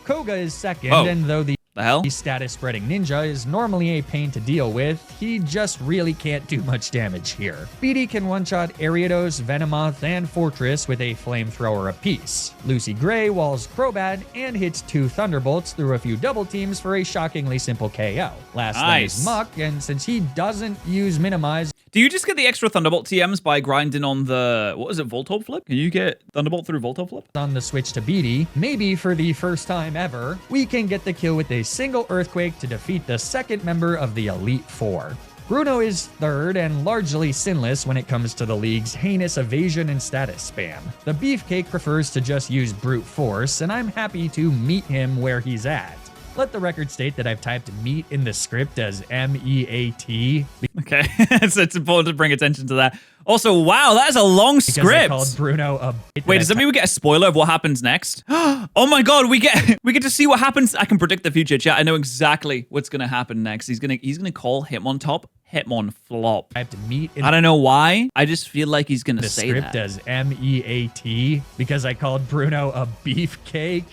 Koga is second, Oh. and though the hell? status spreading ninja is normally a pain to deal with, he just really can't do much damage here. BD can one-shot Ariados, Venomoth, and Fortress with a flamethrower apiece. Lucy Gray walls Crobat and hits 2 Thunderbolts through a few double teams for a shockingly simple KO. Last one is Muck, and since he doesn't use Minimize, do you just get the extra Thunderbolt TMs by grinding on the, what is it, Voltorb Flip? Can you get Thunderbolt through Voltorb Flip? on the switch to BD, maybe for the first time ever, we can get the kill with a single Earthquake to defeat the second member of the Elite Four. Bruno is third and largely sinless when it comes to the league's heinous evasion and status spam. The Beefcake prefers to just use brute force, and I'm happy to meet him where he's at. Let the record state that I've typed meat in the script as M-E-A-T. Okay, so it's important to bring attention to that. Also, wow, that is a long Because I script. called Bruno a Wait, does that mean we get a spoiler of what happens next? Oh my god, we get to see what happens. I can predict the future, chat. I know exactly what's gonna happen next. He's gonna call Hitmontop Hitmonflop. I have to meet in I don't know why. I just feel like he's gonna the say script that. as M-E-A-T because I called Bruno a beefcake.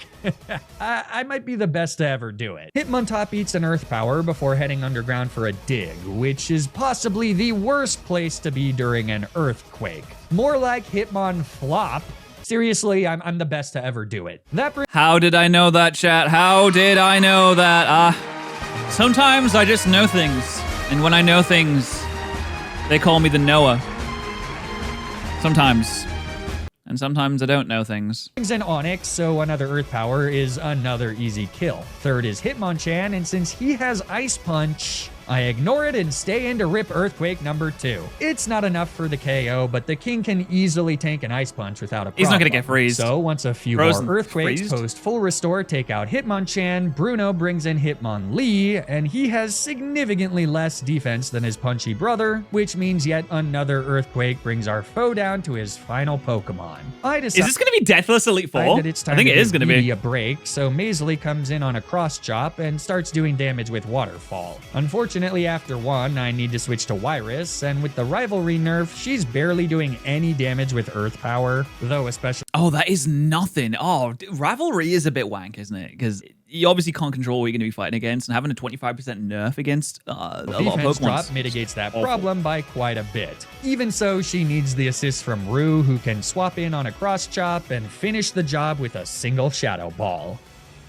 I might be the best to ever do it. Hitmontop eats an Earth Power before heading underground for a dig, which is possibly the worst place to be during an earthquake. More like Hitmonflop. Seriously, I'm the best to ever do it. How did I know that, chat? How did I know that? Sometimes I just know things. And when I know things, they call me the Noah. Sometimes. And sometimes I don't know things. brings in Onyx, so another Earth Power is another easy kill. Third is Hitmonchan, and since he has Ice Punch, I ignore it and stay in to rip Earthquake number 2. It's not enough for the KO, but the king can easily tank an Ice Punch without a problem. He's not gonna get freezed. So once a few Frozen. more Earthquakes Freezed? post full restore take out Hitmonchan, Bruno brings in Hitmonlee, and he has significantly less defense than his punchy brother, which means yet another Earthquake brings our foe down to his final Pokemon. Is this gonna be Deathless Elite Four? That it's time I think to it is give gonna be. BD a break, so Mazely comes in on a cross chop and starts doing damage with Waterfall. Unfortunately, after one, I need to switch to Wyrus, and with the rivalry nerf, she's barely doing any damage with Earth Power, though especially. Oh, that is nothing. Oh, Rivalry is a bit wank, isn't it? Because you obviously can't control what you're going to be fighting against, and having a 25% nerf against a lot of Defense Pokemon drop mitigates that problem by quite a bit. Even so, she needs the assist from Rue, who can swap in on a cross chop and finish the job with a single Shadow Ball.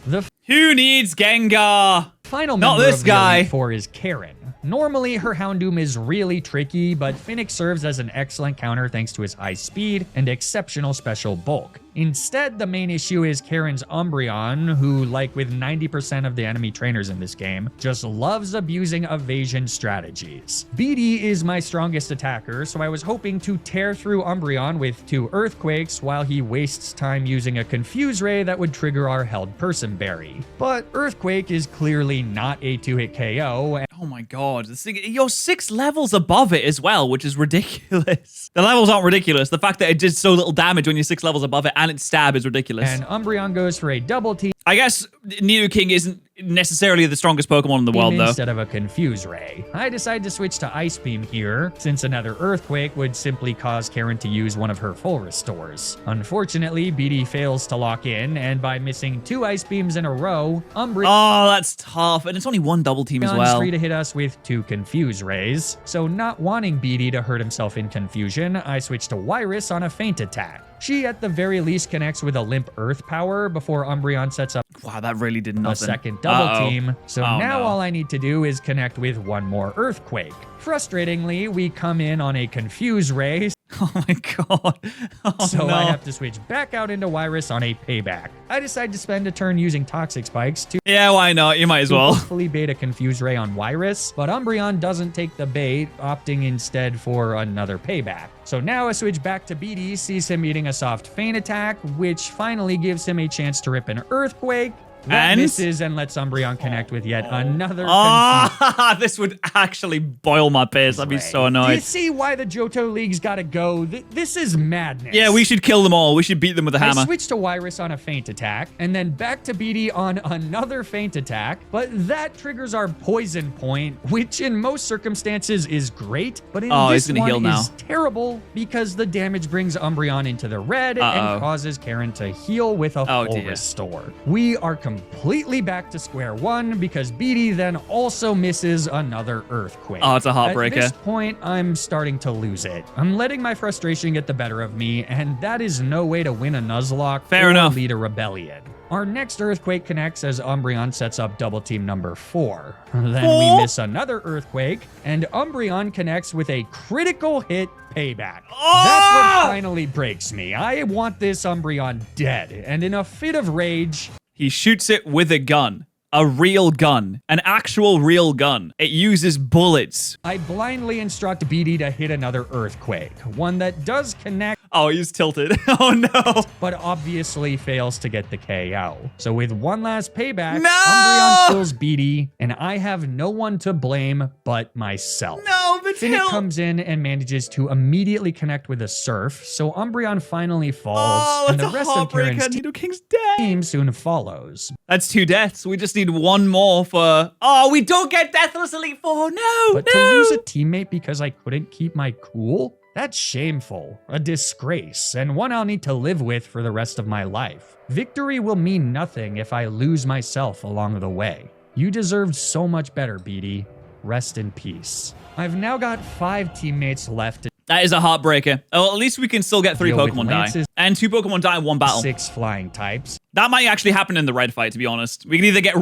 The Who needs Gengar? final Not member this of the guy. Elite Four is Karen. Normally, her Houndoom is really tricky, but Finnick serves as an excellent counter thanks to his high speed and exceptional special bulk. Instead, the main issue is Karen's Umbreon, who, like with 90% of the enemy trainers in this game, just loves abusing evasion strategies. BD is my strongest attacker, so I was hoping to tear through Umbreon with 2 Earthquakes while he wastes time using a Confuse Ray that would trigger our held Person Berry. But Earthquake is clearly not a 2-hit KO, and Oh my god, this thing, you're 6 levels above it as well, which is ridiculous. The levels aren't ridiculous. The fact that it did so little damage when you're 6 levels above it and its stab is ridiculous. Umbreon goes for a double team. I guess Nidoking isn't necessarily the strongest Pokemon in the world, though. Instead of a Confuse Ray. I decide to switch to Ice Beam here, since another Earthquake would simply cause Karen to use one of her full restores. Unfortunately, BD fails to lock in, and by missing 2 Ice Beams in a row, Umbreon Oh, that's tough. And it's only one double team as well. free to hit us with 2 Confuse Rays. So not wanting BD to hurt himself in confusion, I switch to Wyrus on a feint attack. She at the very least connects with a Limp Earth power before Umbreon sets up Wow, that really did nothing. a second double team. So now no. all I need to do is connect with one more Earthquake. Frustratingly, we come in on a Confuse Ray, Oh my god. Oh, so no. I have to switch back out into Wyrus on a payback. I decide to spend a turn using Toxic Spikes to Yeah, why not? You might as well. hopefully bait a Confuse Ray on Wyrus, but Umbreon doesn't take the bait, opting instead for another payback. So now a switch back to BD sees him eating a soft feint attack, which finally gives him a chance to rip an Earthquake. That And? misses and lets Umbreon connect with yet another Ah, this would actually boil my piss. I'd be so Do you annoyed. see why the Johto League's gotta go? This is madness. Yeah, we should kill them all. We should beat them with a I hammer. switched to Wyrus on a feint attack, and then back to BD on another feint attack, but that triggers our poison point, which in most circumstances is great, but in he's this gonna one heal now. is terrible because the damage brings Umbreon into the red and causes Karen to heal with a full dear. restore. We are completely back to square one because BD then also misses another Earthquake. Oh, it's a At heartbreaker. this point, I'm starting to lose it. I'm letting my frustration get the better of me, and that is no way to win a Nuzlocke Fair or enough. lead a rebellion. Our next Earthquake connects as Umbreon sets up double team number 4. Then we miss another Earthquake, and Umbreon connects with a critical hit payback. That's what finally breaks me. I want this Umbreon dead, and in a fit of rage, He shoots it with a gun. A real gun. An actual real gun. It uses bullets. I blindly instruct BD to hit another Earthquake, one that does connect Oh, he's tilted. Oh no. but obviously fails to get the KO. So with one last payback, No! Umbreon kills BD, and I have no one to blame but myself. No, but Finnick comes in and manages to immediately connect with a Surf, so Umbreon finally falls, and the rest of Karen's Nidoking's dead. team soon follows. That's 2 deaths. We just need one more for... Oh, we don't get Deathless Elite 4. No, But to lose a teammate because I couldn't keep my cool? That's shameful, a disgrace, and one I'll need to live with for the rest of my life. Victory will mean nothing if I lose myself along the way. You deserved so much better, BD. Rest in peace. I've now got 5 teammates left to That is a heartbreaker. Oh, at least we can still get 3 Deal with Pokemon die. Lance's- And 2 Pokemon die in one battle. 6 flying types. That might actually happen in the red fight, to be honest. We can either get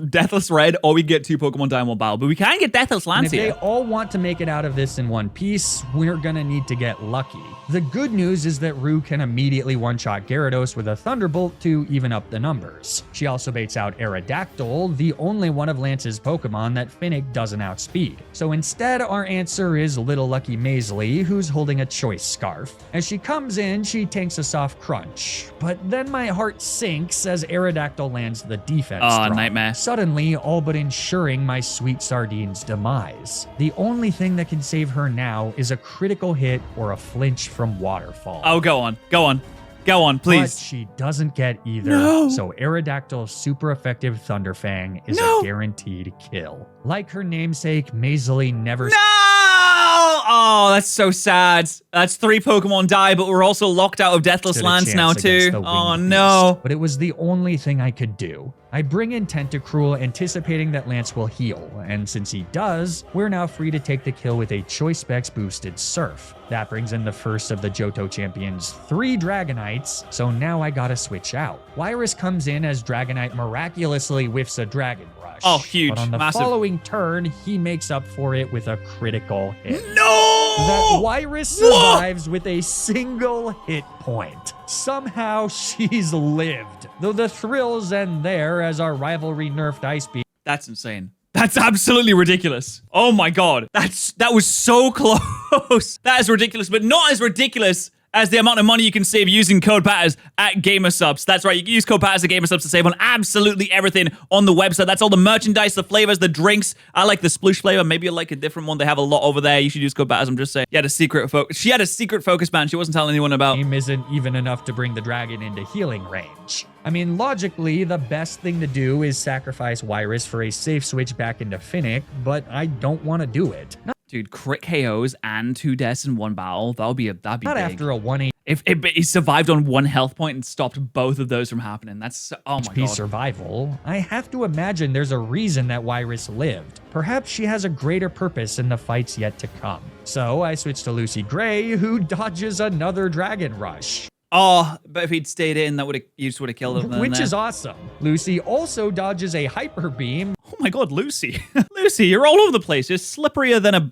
Deathless Red or we get 2 Pokemon die in one battle. But we can get Deathless And Lance if they here. all want to make it out of this in one piece, we're gonna need to get lucky. The good news is that Rue can immediately one-shot Gyarados with a Thunderbolt to even up the numbers. She also baits out Aerodactyl, the only one of Lance's Pokemon that Finnick doesn't outspeed. So instead, our answer is Little Lucky Maisley, who's holding a choice scarf. As she comes in, she tanks a soft crunch. But then my heart sinks as Aerodactyl lands the defense Oh, drop, nightmare. suddenly all but ensuring my sweet Sardine's demise. The only thing that can save her now is a critical hit or a flinch from Waterfall. Oh, go on. Go on. Go on, But please. she doesn't get either, No. so Aerodactyl's super effective Thunderfang is No. a guaranteed kill. Like her namesake, Maisley never No! Oh, that's so sad. That's 3 Pokemon die, but we're also locked out of Deathless stood a Lance chance now, against too. the Oh, winged no. beast, but it was the only thing I could do. I bring in Tentacruel, anticipating that Lance will heal, and since he does, we're now free to take the kill with a Choice Specs boosted Surf. That brings in the first of the Johto Champions' 3 Dragonites, so now I gotta switch out. Wyrus comes in as Dragonite miraculously whiffs a Dragon Rush. Oh, huge. But on the Massive. following turn, he makes up for it with a critical hit. No! That Wyrus survives with a single hit point. Somehow she's lived. Though the thrills end there as our rivalry nerfed Ice Beam That's insane. That's absolutely ridiculous. Oh my god. That was so close. That is ridiculous, but not as ridiculous as the amount of money you can save using code Patterrz at Gamersubs. That's right, you can use code Patterrz at Gamersubs to save on absolutely everything on the website. That's all the merchandise, the flavors, the drinks. I like the sploosh flavor. Maybe you like a different one. They have a lot over there. You should use code Patterrz. I'm just saying. She had a secret focus band she wasn't telling anyone about. Game isn't even enough to bring the dragon into healing range. I mean, logically, the best thing to do is sacrifice Wyrus for a safe switch back into Finnick, but I don't want to do it. Dude, crit KOs and 2 deaths in one battle. That'd be Not big. after a 1 If he survived on 1 health point and stopped both of those from happening. That's, oh my HP god. survival, I have to imagine there's a reason that Wyrus lived. Perhaps she has a greater purpose in the fights yet to come. So I switched to Lucy Gray, who dodges another Dragon Rush. Oh, but if he'd stayed in, you just would have killed him. Which is awesome. Lucy also dodges a Hyper Beam. Oh my god, Lucy. Lucy, you're all over the place. You're slipperier than a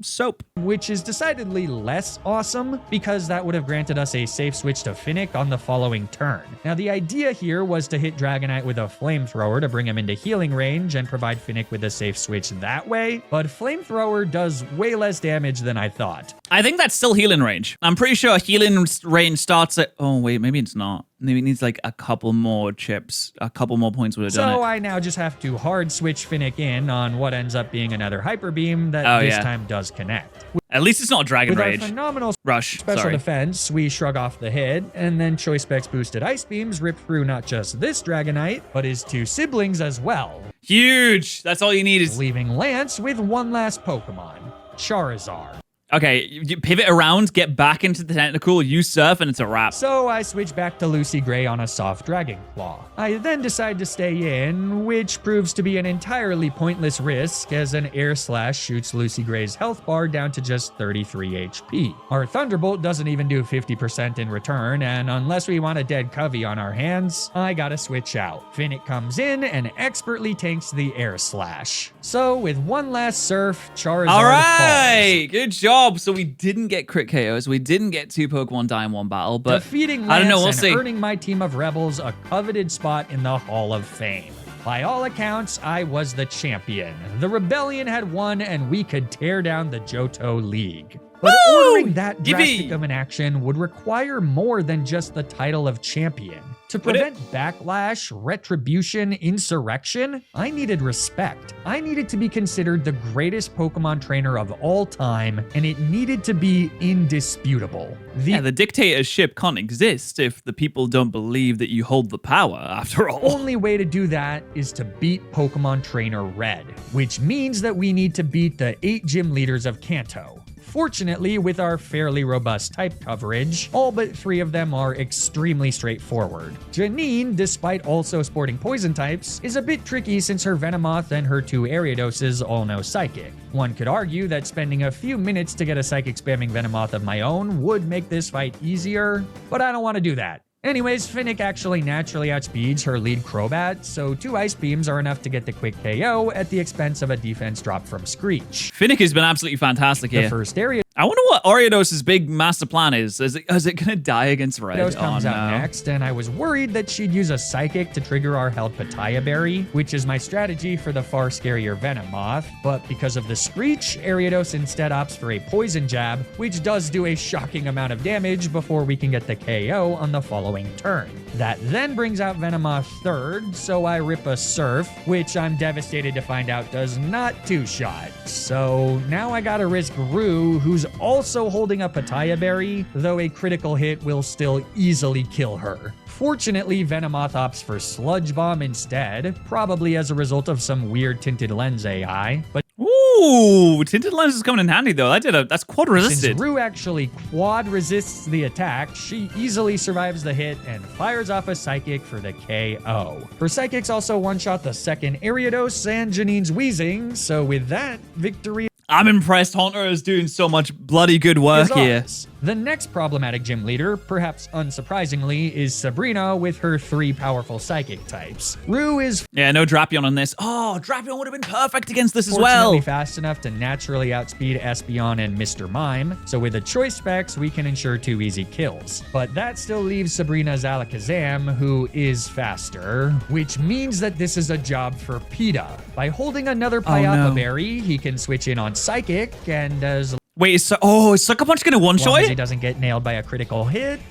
soap. Which is decidedly less awesome, because that would have granted us a safe switch to Finnick on the following turn. Now, the idea here was to hit Dragonite with a Flamethrower to bring him into healing range and provide Finnick with a safe switch that way, but Flamethrower does way less damage than I thought. I think that's still healing range. I'm pretty sure healing range starts at... Oh, wait, maybe it's not. Maybe it needs like a couple more chips. A couple more points would have done it. So I now just have to hard switch Finnick in on what ends up being another Hyper Beam that this time does connect. At least it's not Dragon Rage. With our phenomenal Rush. special defense, we shrug off the hit, and then Choice Specs boosted Ice Beams rip through not just this Dragonite, but his 2 siblings as well. Huge. That's all you need is... Leaving Lance with one last Pokemon, Charizard. Okay, you pivot around, get back into the tentacle, use Surf, and it's a wrap. So I switch back to Lucy Gray on a soft Dragon Claw. I then decide to stay in, which proves to be an entirely pointless risk as an Air Slash shoots Lucy Gray's health bar down to just 33 HP. Our Thunderbolt doesn't even do 50% in return, and unless we want a dead Covey on our hands, I gotta switch out. Finnick comes in and expertly tanks the Air Slash. So with one last Surf, Charizard Alright, falls. good job. So we didn't get crit KOs. We didn't get 2 Pokemon die in one battle, but defeating Lance I don't know, we'll and see. Earning my team of Rebels a coveted spot in the Hall of Fame. By all accounts, I was the champion. The Rebellion had won and we could tear down the Johto League. But ordering that drastic of an action would require more than just the title of champion. To prevent backlash, retribution, insurrection, I needed respect. I needed to be considered the greatest Pokemon trainer of all time, and it needed to be indisputable. The dictatorship can't exist if the people don't believe that you hold the power, after all. Only way to do that is to beat Pokemon Trainer Red, which means that we need to beat the 8 gym leaders of Kanto. Fortunately, with our fairly robust type coverage, all but 3 of them are extremely straightforward. Janine, despite also sporting poison types, is a bit tricky since her Venomoth and her 2 Ariadoses all know Psychic. One could argue that spending a few minutes to get a Psychic spamming Venomoth of my own would make this fight easier, but I don't want to do that. Anyways, Finnick actually naturally outspeeds her lead Crobat, so 2 Ice Beams are enough to get the quick KO at the expense of a defense drop from Screech. Finnick has been absolutely fantastic here. The first area I wonder what Ariados's big master plan is. Is it gonna die against Red? comes out next, and I was worried that she'd use a Psychic to trigger our held Pattaya Berry, which is my strategy for the far scarier Venomoth, but because of the Screech, Ariados instead opts for a Poison Jab, which does do a shocking amount of damage before we can get the KO on the following turn. That then brings out Venomoth third, so I rip a Surf, which I'm devastated to find out does not 2-shot. So now I gotta risk Rue, who's also holding a Pattaya Berry, though a critical hit will still easily kill her. Fortunately, Venomoth opts for Sludge Bomb instead, probably as a result of some weird Tinted Lens AI, but Ooh, Tinted Lens is coming in handy though. That's quad resisted. since Rue actually quad resists the attack, she easily survives the hit and fires off a Psychic for the KO. Her Psychics also one-shot the second Ariados and Janine's Wheezing, so with that, victory I'm impressed. Haunter is doing so much bloody good work here. The next problematic gym leader, perhaps unsurprisingly, is Sabrina with her 3 powerful psychic types. Rue is Yeah, no Drapion on this. Oh, Drapion would have been perfect against this as fortunately well. fast enough to naturally outspeed Espeon and Mr. Mime, so with the choice specs, we can ensure 2 easy kills. But that still leaves Sabrina's Alakazam, who is faster, which means that this is a job for PETA. By holding another Payapa Berry, he can switch in on Psychic, and as Wait, is Sucker Punch gonna one-shot As it? he doesn't get nailed by a critical hit,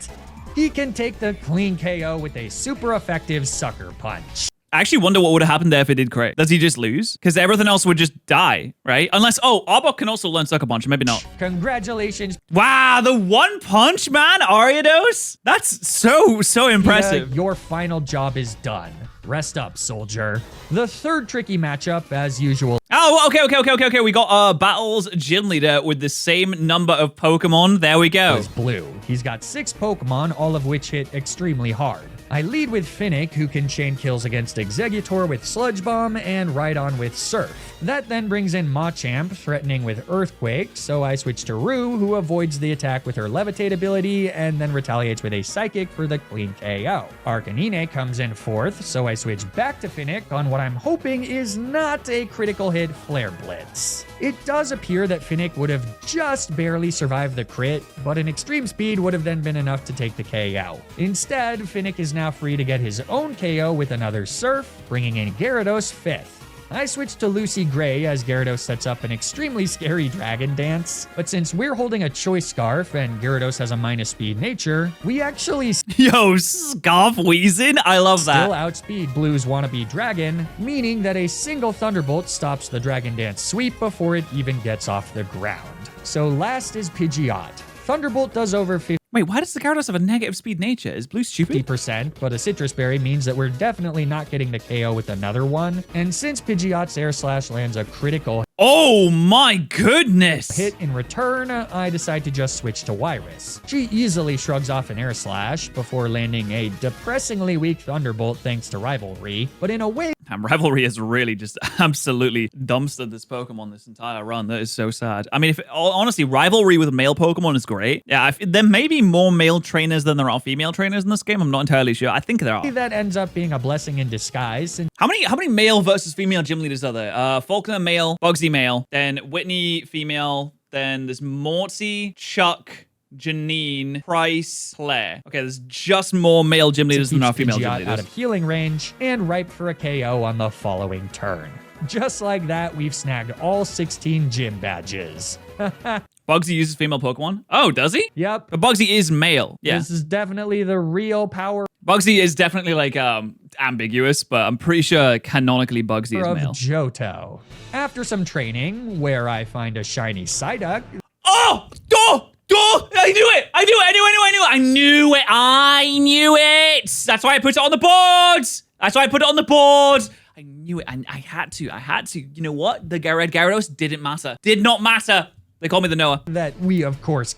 he can take the clean KO with a super effective Sucker Punch. I actually wonder what would have happened there if it did crit. Does he just lose? Because everything else would just die, right? Unless, Arbok can also learn Sucker Punch. Maybe not. Congratulations. Wow, the one punch, man, Ariados? That's so impressive. Your final job is done. Rest up, soldier. The third tricky matchup, as usual. Oh, okay. We got Battle's Gym Leader with the same number of Pokemon. There we go. Is Blue. He's got 6 Pokemon, all of which hit extremely hard. I lead with Finnick, who can chain kills against Exeggutor with Sludge Bomb and Rhydon with Surf. That then brings in Machamp, threatening with Earthquake, so I switch to Rue, who avoids the attack with her Levitate ability and then retaliates with a Psychic for the clean KO. Arcanine comes in 4th, so I switch back to Finnick on what I'm hoping is not a critical hit Flare Blitz. It does appear that Finnick would have just barely survived the crit, but an extreme speed would have then been enough to take the KO. Instead, Finnick is now free to get his own KO with another Surf, bringing in Gyarados 5th. I switch to Lucy Gray as Gyarados sets up an extremely scary dragon dance, but since we're holding a choice scarf and Gyarados has a minus speed nature, we actually Yo, Scarf Weezing? I love that. still outspeed Blue's wannabe dragon, meaning that a single Thunderbolt stops the dragon dance sweep before it even gets off the ground. So last is Pidgeot. Thunderbolt does over 50%, Wait, why does the Gyarados have a negative speed nature? Is Blue stupid? but a Citrus Berry means that we're definitely not getting the KO with another one. And since Pidgeot's Air Slash lands a critical Oh my goodness! hit in return, I decide to just switch to Wyrus. She easily shrugs off an Air Slash before landing a depressingly weak Thunderbolt thanks to Rivalry, but in a way Rivalry has really just absolutely dumpstered this Pokemon this entire run. That is so sad. I mean, honestly, Rivalry with male Pokemon is great. Yeah, there may be more male trainers than there are female trainers in this game. I'm not entirely sure. I think there are. that ends up being a blessing in disguise. And How many male versus female gym leaders are there? Faulkner male, Bugsy male, then Whitney female, then there's Mortsy, Chuck, Janine, Price, Claire. Okay, there's just more male gym leaders than there are female gym Pidgeot leaders. out of healing range and ripe for a KO on the following turn. Just like that, we've snagged all 16 gym badges. Bugsy uses female Pokemon? Oh, does he? Yep. But Bugsy is male. Yeah. This is definitely the real power Bugsy is definitely like ambiguous, but I'm pretty sure canonically Bugsy is of male. Johto. After some training, where I find a shiny Psyduck, Oh! I knew it! That's why I put it on the board! I knew it. I had to. You know what? The Red Gyarados didn't matter. Did not matter. They call me the Noah. that we of course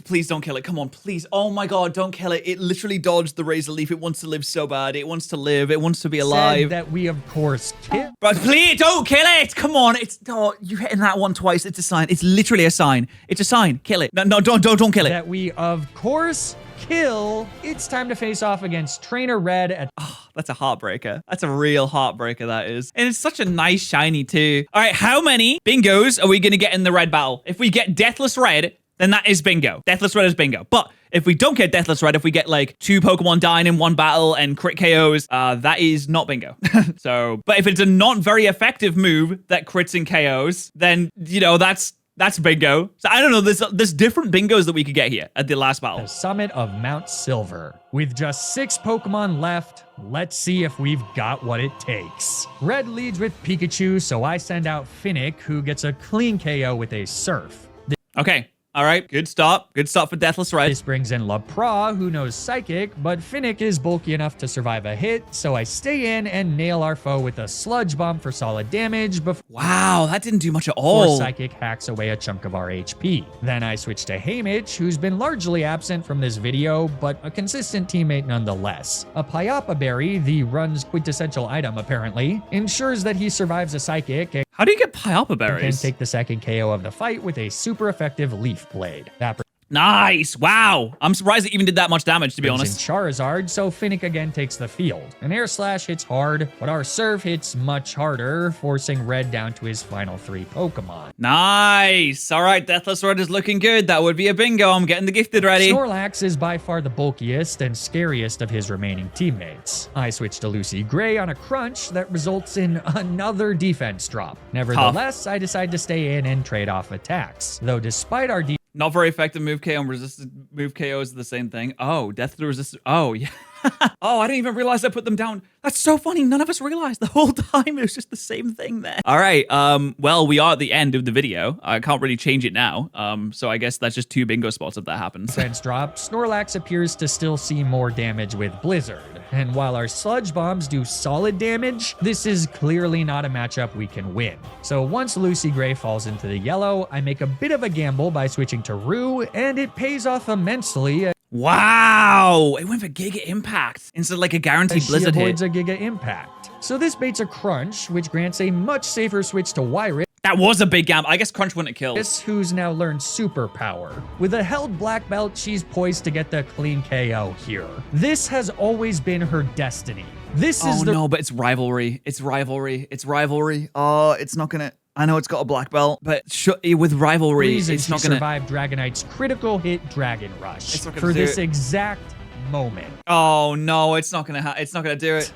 Please don't kill it. Come on, please. Oh my god, don't kill it. It literally dodged the Razor Leaf. It wants to live so bad. It wants to live. It wants to be alive. said that we of course kill. But please don't kill it. Come on. You hitting that one twice. It's a sign. It's literally a sign. It's a sign. Kill it. No, don't kill it. That we of course kill. It's time to face off against Trainer Red at That's a heartbreaker. That's a real heartbreaker, that is. And it's such a nice shiny, too. All right, how many bingos are we going to get in the red battle? If we get Deathless Red, then that is bingo. Deathless Red is bingo. But if we don't get Deathless Red, if we get like 2 Pokemon dying in one battle and crit KOs, that is not bingo. But if it's a not very effective move that crits and KOs, then, that's bingo. So I don't know, there's different bingos that we could get here at the last battle. the summit of Mount Silver. With just 6 Pokemon left, let's see if we've got what it takes. Red leads with Pikachu, so I send out Finnick, who gets a clean KO with a Surf. Okay. All right, good start. Good start for Deathless Red. This brings in Lapra, who knows Psychic, but Finnick is bulky enough to survive a hit, so I stay in and nail our foe with a Sludge Bomb for solid damage before Wow, that didn't do much at all. Psychic hacks away a chunk of our HP. Then I switch to Haymitch, who's been largely absent from this video, but a consistent teammate nonetheless. A Pyapa Berry, the run's quintessential item apparently, ensures that he survives a Psychic and How do you get Pyapa can berries? take the second KO of the fight with a super effective Leaf Blade. That Nice. Wow. I'm surprised it even did that much damage, to be In honest. Charizard, so Finnick again takes the field. An Air Slash hits hard, but our Surf hits much harder, forcing Red down to his final 3 Pokemon. Nice. All right, Deathless Red is looking good. That would be a bingo. I'm getting the gifted ready. Snorlax is by far the bulkiest and scariest of his remaining teammates. I switch to Lucy Gray on a crunch that results in another defense drop. Nevertheless, I decide to stay in and trade off attacks. Though despite our Not very effective move KO and resisted move KO is the same thing. Oh, death to resist. Oh, yeah. Oh, I didn't even realize I put them down. That's so funny. None of us realized the whole time. It was just the same thing there. All right. Well, we are at the end of the video. I can't really change it now. So I guess that's just 2 bingo spots if that happens. defense drop, Snorlax appears to still see more damage with Blizzard. And while our Sludge Bombs do solid damage, this is clearly not a matchup we can win. So once Lucy Gray falls into the yellow, I make a bit of a gamble by switching to Rue, and it pays off immensely. Wow. It went for Giga Impact instead of like a guaranteed She Blizzard avoids hit. a Giga Impact. So this baits a Crunch, which grants a much safer switch to Wyris, That was a big gamble. I guess Crunch wouldn't have killed. who's now learned Superpower. With a held black belt, she's poised to get the clean KO here. This has always been her destiny. This is Oh the no, but it's rivalry. It's rivalry. It's rivalry. Oh, it's not gonna. I know it's got a black belt, but with rivalry, reason it's she not gonna. survived Dragonite's critical hit Dragon Rush It's not gonna for do this it. exact moment. Oh no, it's not gonna. It's not gonna do it.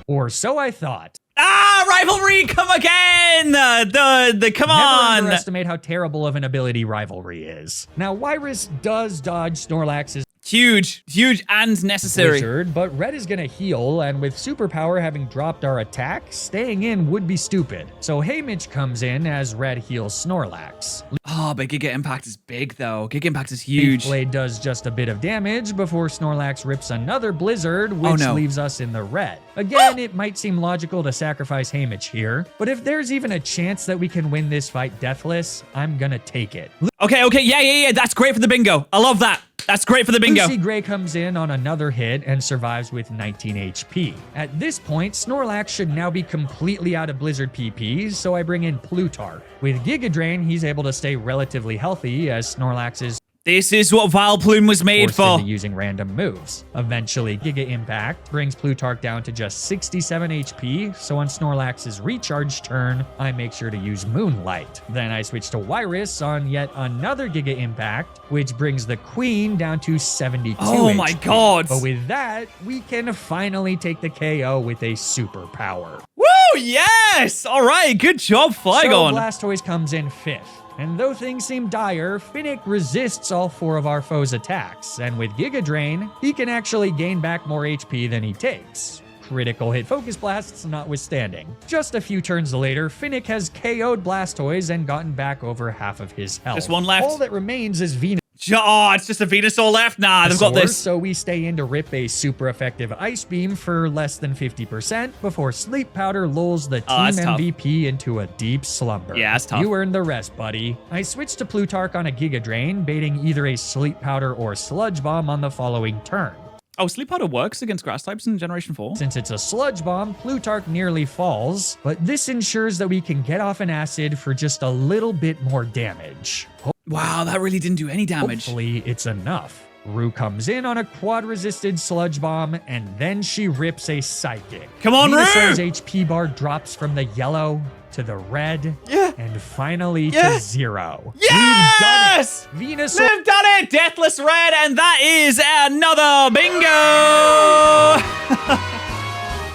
Or so I thought. Ah, rivalry, come again! Come Never on! underestimate how terrible of an ability rivalry is. Now, Wyris does dodge Snorlax's Huge and necessary. Blizzard, but Red is gonna heal, and with Superpower having dropped our attack, staying in would be stupid. So Haymitch comes in as Red heals Snorlax. Oh, but Giga Impact is big though. Giga Impact is huge. Blade does just a bit of damage before Snorlax rips another Blizzard, which no. leaves us in the red. Again, it might seem logical to sacrifice Haymitch here, but if there's even a chance that we can win this fight deathless, I'm gonna take it. Okay, yeah. That's great for the bingo. I love that. That's great for the bingo. Lucy Gray comes in on another hit and survives with 19 HP. At this point, Snorlax should now be completely out of Blizzard PP, so I bring in Plutarch. With Giga Drain, he's able to stay relatively healthy as Snorlax is This is what Vileplume was made forced for. into using random moves. Eventually, Giga Impact brings Plutarch down to just 67 HP, so on Snorlax's recharge turn, I make sure to use Moonlight. Then I switch to Wyris on yet another Giga Impact, which brings the Queen down to 72 Oh my HP. god. But with that, we can finally take the KO with a superpower. Woo, yes! All right, good job, So Flygon. Blastoise comes in 5th. And though things seem dire, Finnick resists all 4 of our foes' attacks, and with Giga Drain, he can actually gain back more HP than he takes. Critical hit Focus Blasts notwithstanding. Just a few turns later, Finnick has KO'd Blastoise and gotten back over half of his health. Just one left. All that remains is Venusaur. Oh, it's just a Venusaur left. Nah, they've got this. So we stay in to rip a super effective Ice Beam for less than 50% before Sleep Powder lulls the team that's tough. MVP into a deep slumber. Yeah, that's tough. You earned the rest, buddy. I switched to Plutarch on a Giga Drain, baiting either a Sleep Powder or Sludge Bomb on the following turn. Oh, Sleep Powder works against grass types in Generation 4. Since it's a Sludge Bomb, Plutarch nearly falls, but this ensures that we can get off an acid for just a little bit more damage. Wow, that really didn't do any damage. Hopefully it's enough. Rue comes in on a quad-resisted Sludge Bomb, and then she rips a Psychic. Come on, Venusaur's Rue! HP bar drops from the yellow to the red, Yeah. and finally Yeah. to 0. Yes! We've done it! Venusaur We've done it! Deathless Red, and that is another bingo!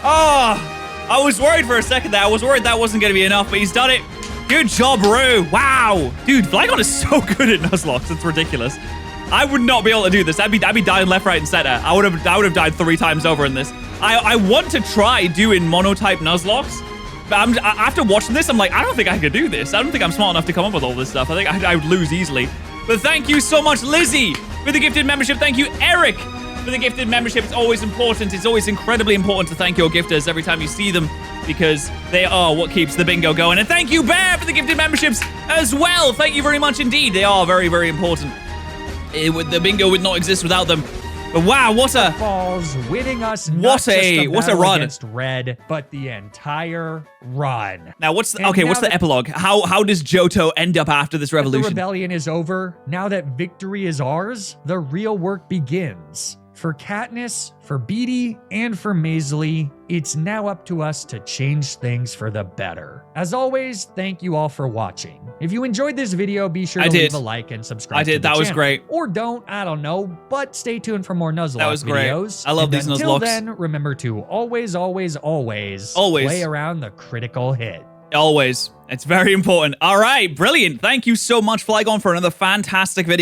Oh, I was worried for a second there. I was worried that wasn't going to be enough, but he's done it. Good job, Rue. Wow. Dude, Flygon is so good at Nuzlocke. It's ridiculous. I would not be able to do this. I'd be dying left, right, and center. I would have died 3 times over in this. I want to try doing monotype Nuzlocks, but after watching this, I'm like, I don't think I could do this. I don't think I'm smart enough to come up with all this stuff. I think I would lose easily. But thank you so much, Lizzie, for the gifted membership. Thank you, Eric, for the gifted membership. It's always important. It's always incredibly important to thank your gifters every time you see them, because they are what keeps the bingo going. And thank you, Bear, for the gifted memberships as well. Thank you very much indeed. They are very, very important. The bingo would not exist without them. But wow, what a... Falls, winning us not What just a- the what a battle run. against Red, but the entire run. Now, what's the... And Okay, now what's the that- epilogue? How does Johto end up after this The revolution? rebellion is over. Now that victory is ours, the real work begins. For Katniss, for Beedie, and for Maisley, it's now up to us to change things for the better. As always, thank you all for watching. If you enjoyed this video, be sure to leave a like and subscribe to the That was channel. great. Or don't, I don't know, but stay tuned for more Nuzlocke That was great. videos. I love And these until Nuzlockes. then, remember to always Always. play around the critical hit. Always. It's very important. All right, brilliant. Thank you so much, Flygon, for another fantastic video.